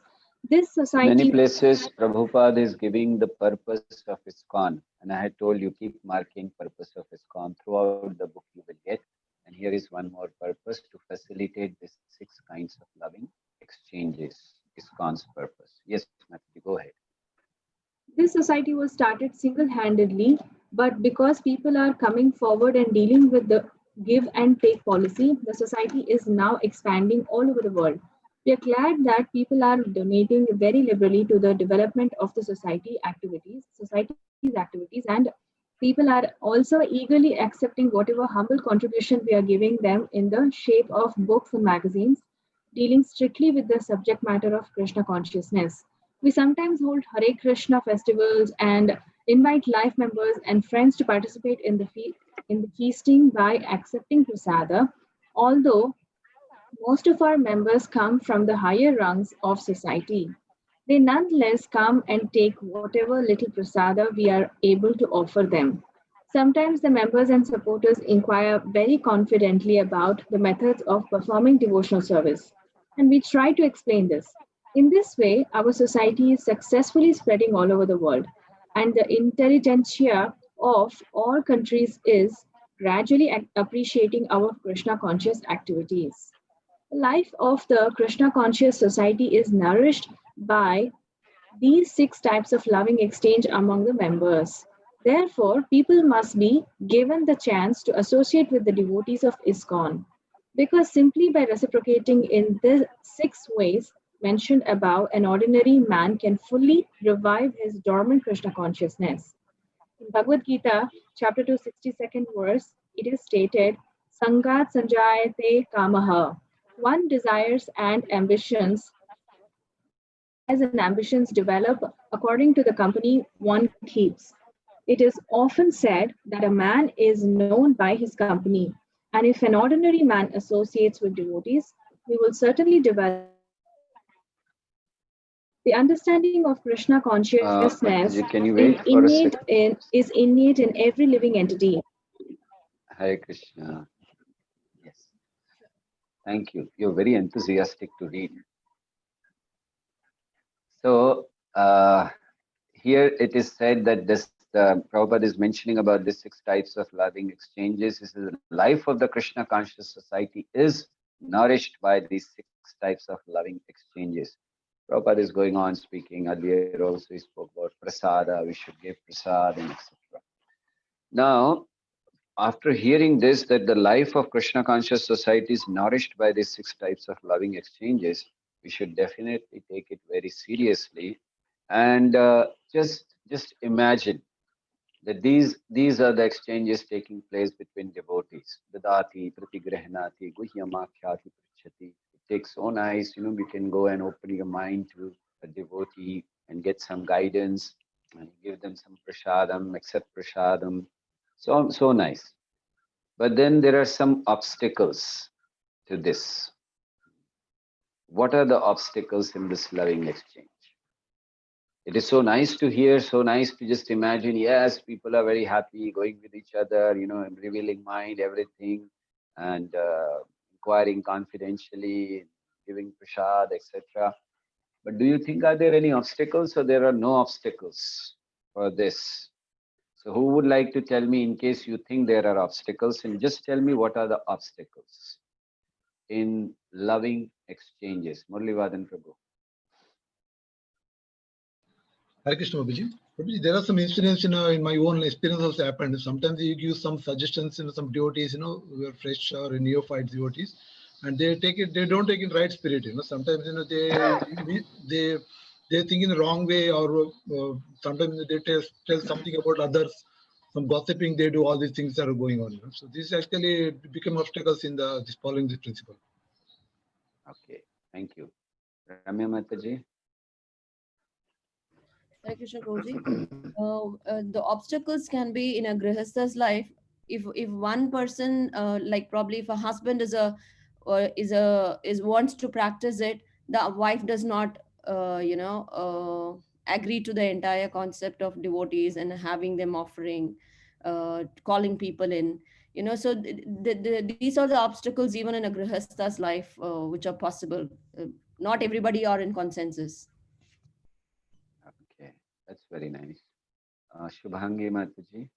This society.
Many places, Prabhupada is giving the purpose of ISKCON, and I had told you keep marking purpose of ISKCON throughout the book you will get. And here is one more purpose to facilitate these 6 kinds of loving exchanges. ISKCON's purpose. Yes, Mataji, go ahead.
This society was started single-handedly, but because people are coming forward and dealing with the give and take policy, the society is now expanding all over the world. We are glad that people are donating very liberally to the development of the society's activities, and people are also eagerly accepting whatever humble contribution we are giving them in the shape of books and magazines. dealing strictly with the subject matter of Krishna consciousness. We sometimes hold Hare Krishna festivals and invite life members and friends to participate in the feasting by accepting prasada, although most of our members come from the higher rungs of society. They nonetheless come and take whatever little prasada we are able to offer them. Sometimes the members and supporters inquire very confidently about the methods of performing devotional service, and we try to explain this. In this way, our society is successfully spreading all over the world, and the intelligentsia of all countries is gradually appreciating our Krishna conscious activities. The life of the Krishna conscious society is nourished by these 6 types of loving exchange among the members. Therefore, people must be given the chance to associate with the devotees of ISKCON, because simply by reciprocating in the 6 ways mentioned above, an ordinary man can fully revive his dormant Krishna consciousness. In Bhagavad Gita, chapter 2, 62nd verse, it is stated, Sangat Sanjayate Kamaha. One desires and ambitions develop according to the company one keeps. It is often said that a man is known by his company, and if an ordinary man associates with devotees, he will certainly develop. The understanding of Krishna consciousness
can you wait for a second?
Is innate in every living entity.
Hare Krishna. Yes. Thank you. You're very enthusiastic to read. So here it is said that this Prabhupada is mentioning about the 6 types of loving exchanges. This is the life of the Krishna conscious society is nourished by these 6 types of loving exchanges. Prabhupada is going on speaking. Earlier also he spoke about prasada, we should give prasad, and etc. Now, after hearing this, that the life of Krishna conscious society is nourished by these 6 types of loving exchanges, we should definitely take it very seriously. And just imagine that these are the exchanges taking place between devotees. Dadati, pratigrahanati, guhyamakhyati, prichati. It takes so nice, we can go and open your mind to a devotee and get some guidance and give them some prasadam, accept prasadam. So nice. But then there are some obstacles to this. What are the obstacles in this loving exchange? It is so nice to hear, so nice to just imagine, yes, people are very happy going with each other, revealing mind, everything, and inquiring confidentially, giving prasad, etc. But do you think, are there any obstacles, or there are no obstacles for this? So who would like to tell me, in case you think there are obstacles, and just tell me what are the obstacles in loving exchanges? Muralivadan Prabhu.
Hare Krishna, Prabhuji. Prabhuji, there are some incidents, in my own experience also happened. Sometimes you give some suggestions, some devotees, who are fresh or neophyte devotees, and they don't take it in right spirit, Sometimes, they think in the wrong way, or sometimes they tell something about others, some gossiping they do, all these things are going on, So this actually become obstacles in this following this principle.
Okay, thank you. Ramya Mataji.
Hare Krishna Prabhuji. The obstacles can be in a grihastha's life. If one person, like probably if a husband wants to practice it, the wife does not, agree to the entire concept of devotees and having them offering, calling people in. So these are the obstacles even in a grihastha's life, which are possible. Not everybody are in consensus.
Okay, that's very nice. Shubhangi Mataji.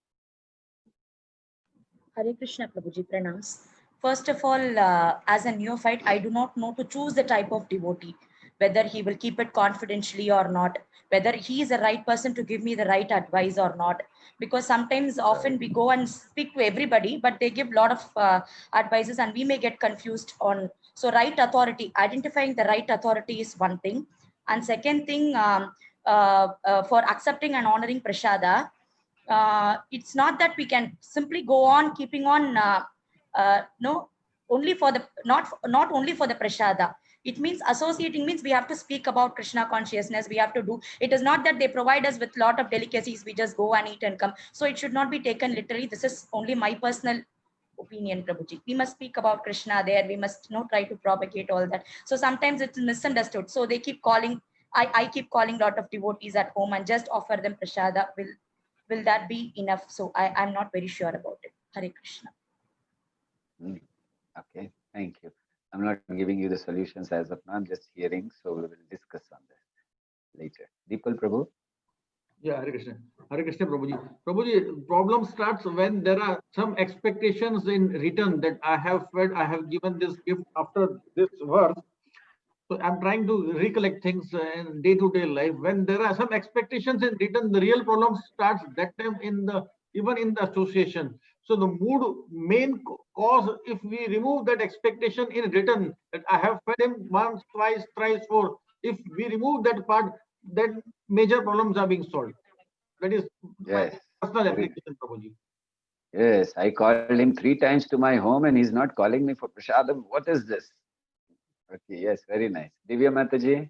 Hare Krishna Prabhuji, pranams. First of all, as a neophyte, I do not know to choose the type of devotee, whether he will keep it confidentially or not, whether he is the right person to give me the right advice or not. Because sometimes often we go and speak to everybody, but they give a lot of advices and we may get confused on. So right authority, identifying the right authority is one thing. And second thing, for accepting and honoring prasada, it's not that we can simply go on keeping on only for the not only for the prasada. It means associating means we have to speak about Krishna consciousness. We have to do. It is not that they provide us with lot of delicacies. We just go and eat and come. So it should not be taken literally. This is only my personal opinion, Prabhuji. We must speak about Krishna there. We must not try to propagate all that. So sometimes it's misunderstood. So they keep calling. I keep calling lot of devotees at home and just offer them prasada. Will that be enough? So I'm not very sure about it. Hare Krishna.
Okay, thank you. I'm not giving you the solutions as of now. I'm just hearing. So we will discuss on this later. Deepal Prabhu.
Yeah, Hare Krishna. Hare Krishna, Prabhuji. Prabhuji, problem starts when there are some expectations in return that I have fed, I have given this gift after this verse. So I'm trying to recollect things in day-to-day life. When there are some expectations in return, the real problem starts that time even in the association. So the main cause, if we remove that expectation in return, that I have fed him once, twice, thrice, four. If we remove that part, then major problems are being solved. That is my personal application, Prabhuji.
Yes, I called him 3 times to my home and he's not calling me for prasadam. What is this? Okay, yes, very nice. Divya Mataji.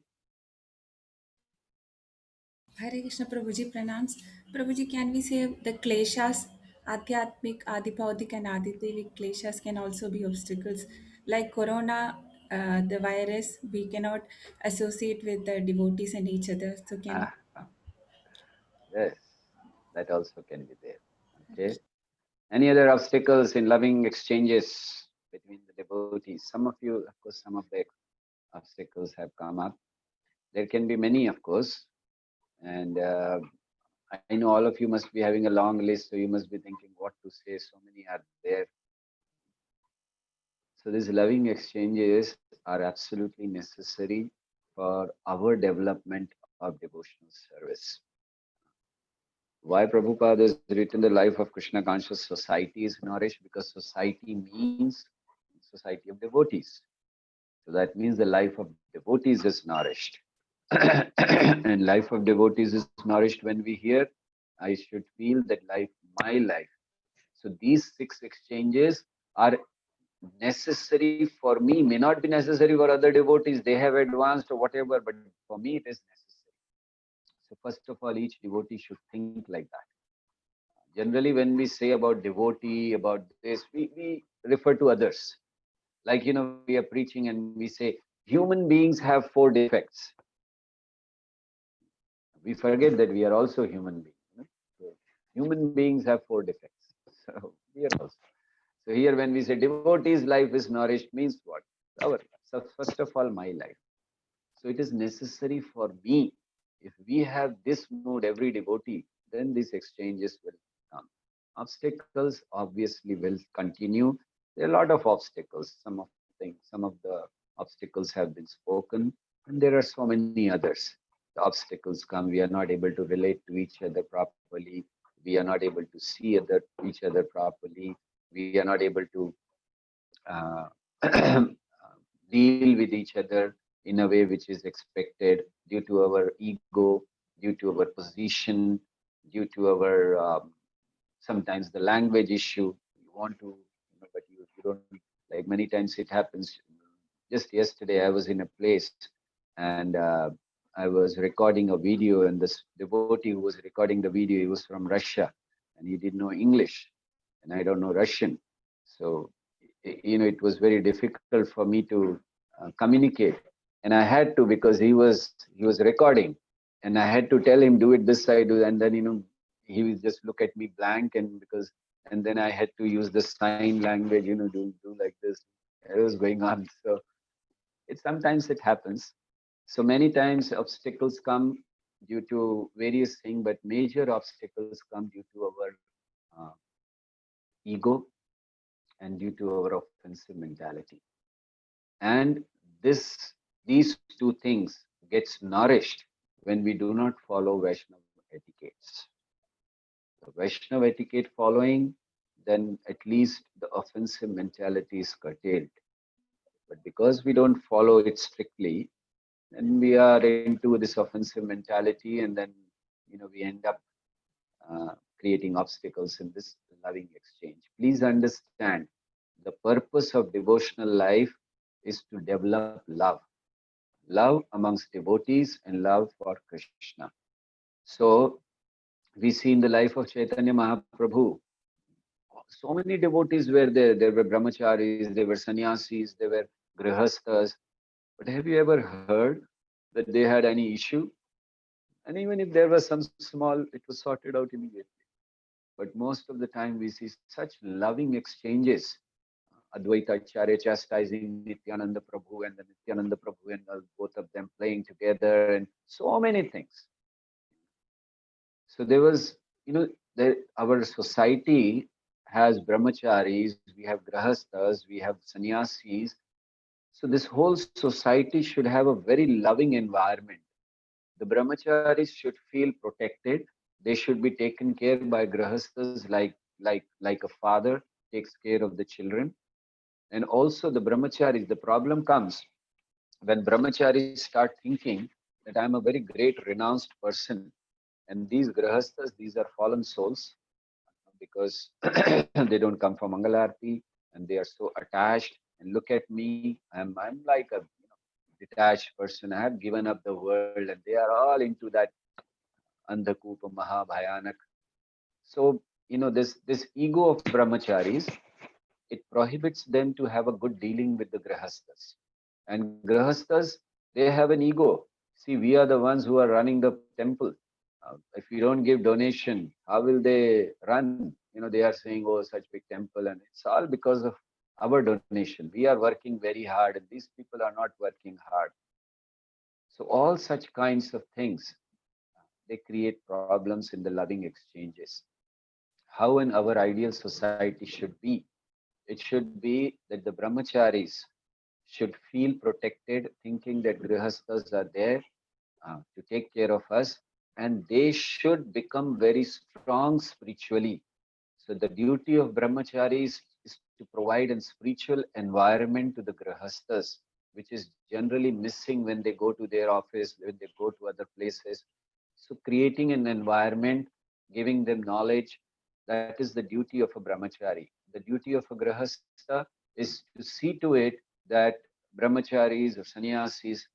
Hare Krishna, Prabhuji, pranams. Prabhuji, can we say the kleshas, adhyatmic, adibhautik and aditevik kleshas can also be obstacles? Like corona, the virus, we cannot associate with the devotees and each other. So can
Yes, that also can be there. Okay. Any other obstacles in loving exchanges between the devotees? Some of you, of course, some of the obstacles have come up. There can be many, of course. And I know all of you must be having a long list, so you must be thinking what to say. So many are there. So these loving exchanges are absolutely necessary for our development of devotional service. Why Prabhupada has written the life of Krishna conscious society is nourished? Because society means society of devotees. So that means the life of devotees is nourished. And life of devotees is nourished when we hear, I should feel that life, my life. So these 6 exchanges are necessary for me, may not be necessary for other devotees. They have advanced or whatever, but for me it is necessary. So first of all, each devotee should think like that. Generally, when we say about devotee, about this, we refer to others. Like, we are preaching and we say, human beings have 4 defects. We forget that we are also human beings. So human beings have 4 defects. So we are also. So here when we say devotee's life is nourished means what? Our life. So first of all, my life. So it is necessary for me. If we have this mood, every devotee, then these exchanges will come. Obstacles obviously will continue. There are a lot of obstacles. Some of the obstacles have been spoken, and there are so many others. The obstacles come. We are not able to relate to each other properly. We are not able to see each other properly. We are not able to deal with each other in a way which is expected due to our ego, due to our position, due to our sometimes the language issue. You want to, but you don't, like many times it happens. Just yesterday I was in a place and I was recording a video, and this devotee who was recording the video, he was from Russia and he didn't know English and I don't know Russian. So, it was very difficult for me to communicate, and I had to, because he was recording, and I had to tell him, do it this side, and then he would just look at me blank, and then I had to use the sign language, do like this. It was going on. So sometimes it happens. So many times obstacles come due to various things, but major obstacles come due to our ego and due to our offensive mentality. And these 2 things gets nourished when we do not follow Vaishnava etiquettes. The Vaishnava etiquette following, then at least the offensive mentality is curtailed. But because we don't follow it strictly, then we are into this offensive mentality, and then we end up creating obstacles in this loving exchange. Please understand, the purpose of devotional life is to develop love. love amongst devotees and love for Krishna. So we see in the life of Chaitanya Mahaprabhu, so many devotees were there. There were brahmacharis, there were sannyasis, there were grihasthas. But have you ever heard that they had any issue? And even if there was some small, it was sorted out immediately. But most of the time we see such loving exchanges. Advaita Acharya chastising Nityananda Prabhu and the Nityananda Prabhu and both of them playing together and so many things. So there was, our society has brahmacharis, we have grahasthas, we have sannyasis. So this whole society should have a very loving environment. The brahmacharis should feel protected. They should be taken care by grahasthas like a father takes care of the children. And also the brahmacharis, the problem comes when brahmacharis start thinking that I'm a very great renounced person. And these grahasthas, these are fallen souls because they don't come from Mangalarti and they are so attached. And look at me, I'm like a detached person. I have given up the world and they are all into that Andhakupa Mahabhayanak. So, this ego of brahmacharis, it prohibits them to have a good dealing with the grahasthas. And grahasthas, they have an ego. See, we are the ones who are running the temple. If we don't give donation, how will they run? They are saying, oh, such big temple. And it's all because of our donation. We are working very hard and these people are not working hard. So all such kinds of things, they create problems in the loving exchanges. How in our ideal society should be? It should be that the brahmacharis should feel protected, thinking that grihasthas are there to take care of us, and they should become very strong spiritually. So the duty of brahmacharis is to provide a spiritual environment to the grihasthas, which is generally missing when they go to their office, when they go to other places. So creating an environment, giving them knowledge, that is the duty of a brahmachari. The duty of a grihastha is to see to it that brahmacharis or sannyasis,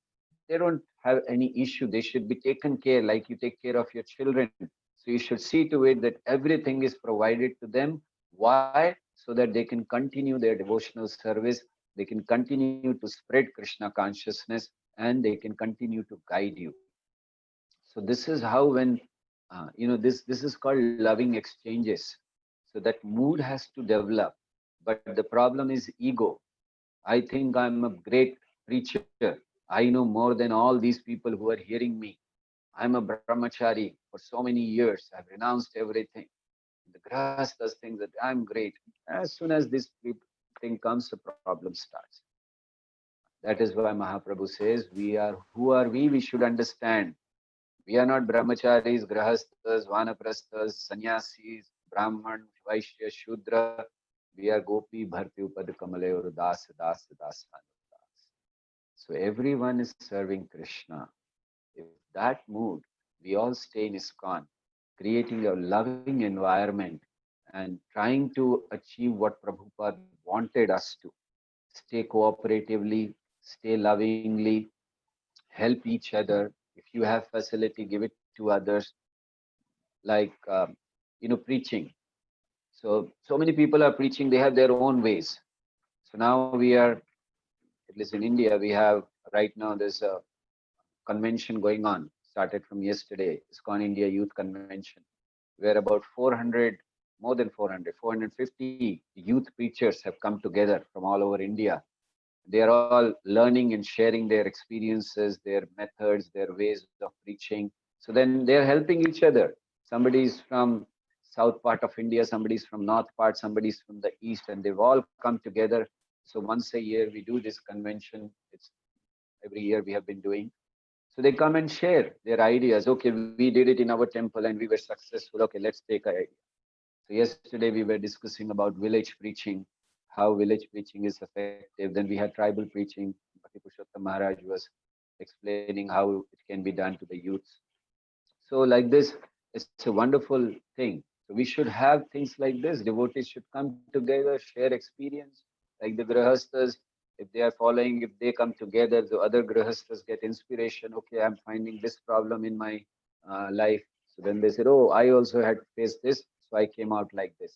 they don't have any issue. They should be taken care like you take care of your children. So you should see to it that everything is provided to them. Why? So that they can continue their devotional service. They can continue to spread Krishna consciousness and they can continue to guide you. So this is how when, this is called loving exchanges. So that mood has to develop. But the problem is ego. I think I'm a great preacher. I know more than all these people who are hearing me. I'm a brahmachari for so many years. I've renounced everything. The grahasthas think that I'm great. As soon as this thing comes, the problem starts. That is why Mahaprabhu says, who are we? We should understand. We are not brahmacharis, grahasthas, vanaprasthas, sannyasis, brahman, vaishya, shudra. We are gopi, bharti, upad, kamale, or das, das, das, das. So everyone is serving Krishna. If that mood, we all stay in ISKCON, creating a loving environment and trying to achieve what Prabhupada wanted us to. Stay cooperatively, stay lovingly, help each other. If you have facility, give it to others. Like, preaching. So many people are preaching, they have their own ways. So now we are, at least in India, we have right now, there's a convention going on, started from yesterday, ISKCON India Youth Convention, where about 450 youth preachers have come together from all over India. They are all learning and sharing their experiences, their methods, their ways of preaching. So then they're helping each other. Somebody is from south part of India, somebody is from north part, somebody is from the east, and they've all come together. So once a year we do this convention. It's every year we have been doing. So they come and share their ideas. Okay, we did it in our temple and we were successful. Okay, let's take an idea. So yesterday we were discussing about village preaching, how village preaching is effective. Then we had tribal preaching. Bhakti Purushottam Maharaj was explaining how it can be done to the youths. So like this, it's a wonderful thing. So we should have things like this. Devotees should come together, share experience. Like the grahasthas, if they are following, if they come together, the other grihasthas get inspiration. Okay, I'm finding this problem in my life. So then they said, oh, I also had faced this, so I came out like this.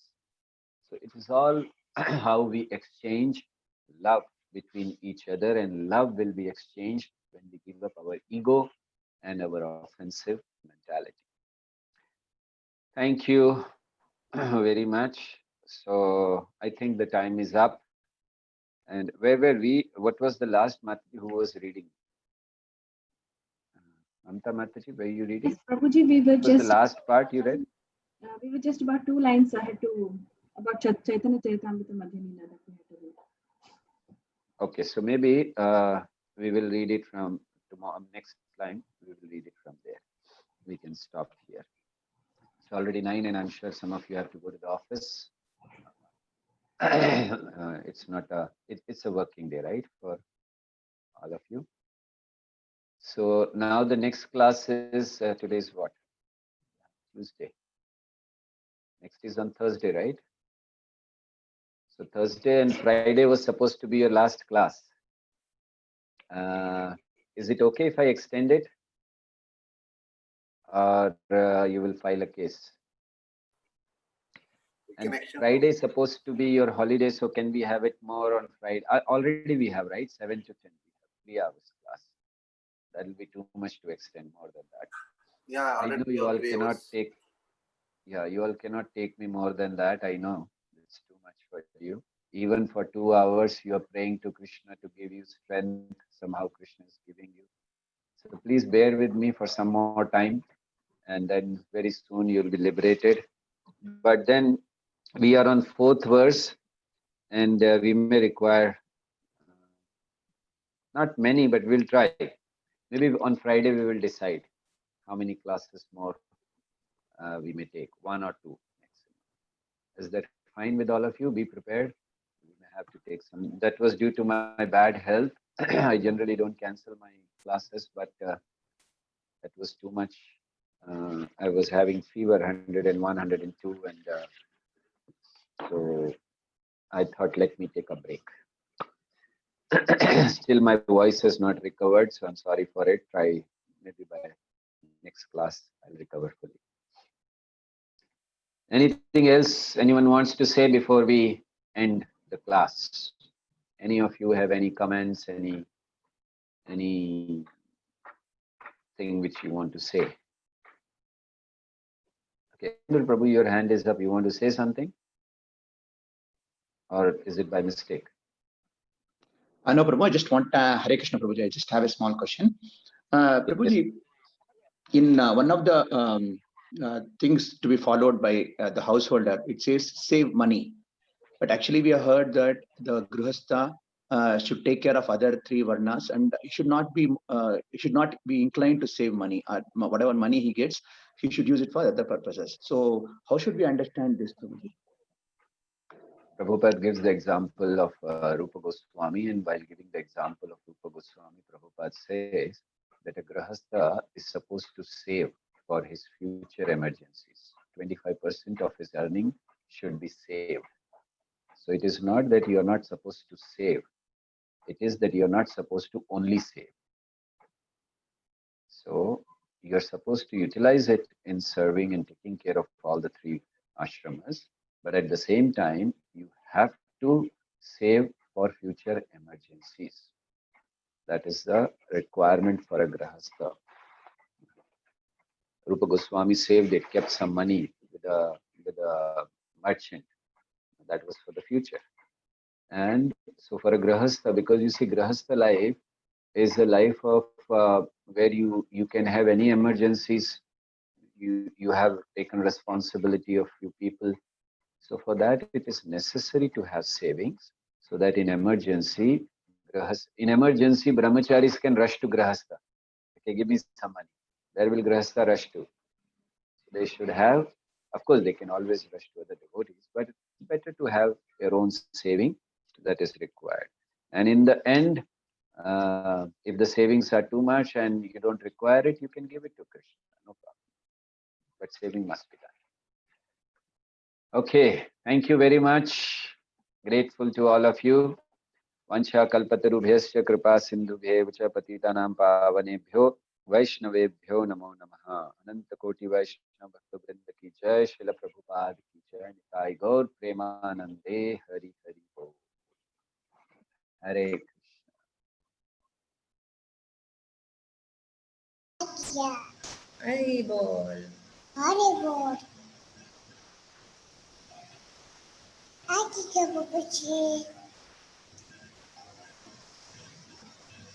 So it is all how we exchange love between each other, and love will be exchanged when we give up our ego and our offensive mentality. Thank you very much. So I think the time is up. And where were we? What was the last Mataji who was reading? Mamta Mataji, were you reading?
Yes, Prabhuji, we were
What was
just
the last part you read?
we were just about 2 lines ahead to about Chaitanya Charitamrita Madhya Leela that we had to read.
Okay, so maybe we will read it from tomorrow. Next line, we will read it from there. We can stop here. It's already 9, and I'm sure some of you have to go to the office. It's not a. It's a working day, right, for all of you. So now the next class is today's what? Tuesday. Next is on Thursday, right? So Thursday and Friday was supposed to be your last class. Is it okay if I extend it? Or you will file a case? And Friday is supposed to be your holiday, so can we have it more on Friday? Already we have, right? 7 to 10. We have 3 hours class. That will be too much to extend more than that.
Yeah,
I know
already
you all
three
cannot
hours.
take. Yeah, you all cannot take me more than that. I know it's too much for you. Even for 2 hours, you are praying to Krishna to give you strength. Somehow Krishna is giving you. So please bear with me for some more time, and then very soon you'll be liberated. But then we are on 4th verse, and we may require not many, but we'll try. Maybe on Friday we will decide how many classes more we may take, 1 or 2 maximum. Is that fine with all of you? Be prepared. We may have to take some. That was due to my bad health. I generally don't cancel my classes, but that was too much. I was having fever, 101, 102, and so I thought, let me take a break. Still, my voice has not recovered, so I'm sorry for it. Try maybe by next class, I'll recover fully. Anything else anyone wants to say before we end the class? Any of you have any comments, any thing which you want to say? Okay, Prabhu, your hand is up. You want to say something? Or is it by mistake?
No, Prabhu, I just want Hare Krishna, Prabhuji. I just have a small question. Prabhuji, in one of the things to be followed by the householder, it says save money. But actually, we have heard that the Grihastha should take care of other 3 varnas, and he should not be inclined to save money. Whatever money he gets, he should use it for other purposes. So, how should we understand this, Prabhuji?
Prabhupada gives the example of Rupa Goswami, and while giving the example of Rupa Goswami, Prabhupada says that a Grihastha is supposed to save for his future emergencies. 25% of his earning should be saved. So it is not that you are not supposed to save. It is that you are not supposed to only save. So you are supposed to utilize it in serving and taking care of all the 3 ashramas. But at the same time, you have to save for future emergencies. That is the requirement for a Grihastha. Rupa Goswami saved it, kept some money with a merchant. That was for the future. And so for a Grihastha, because you see, Grihastha life is a life of where you can have any emergencies. You have taken responsibility of few people. So for that, it is necessary to have savings, so that in emergency, brahmacharis can rush to Grihastha. Okay, give me some money. Where will Grihastha rush to? So they should have, of course, they can always rush to other devotees, but it's better to have your own saving that is required. And in the end, if the savings are too much and you don't require it, you can give it to Krishna, no problem. But saving must be done. Okay, thank you very much. Grateful to all of you. Vancha kalpatarubhyascha kripa sindhubhyev cha patitanam pavanebhyo Vaishnavebhyo namo namaha. Ananta Koti Vaishnava Bhakta Vrinda ki jai, Srila Prabhupada ki jai, Nitai Gaur Premanande, Hari Hari Bol. Hare Krishna.
Hari Bol.
Hari Bol. Thank you, Prabhuji.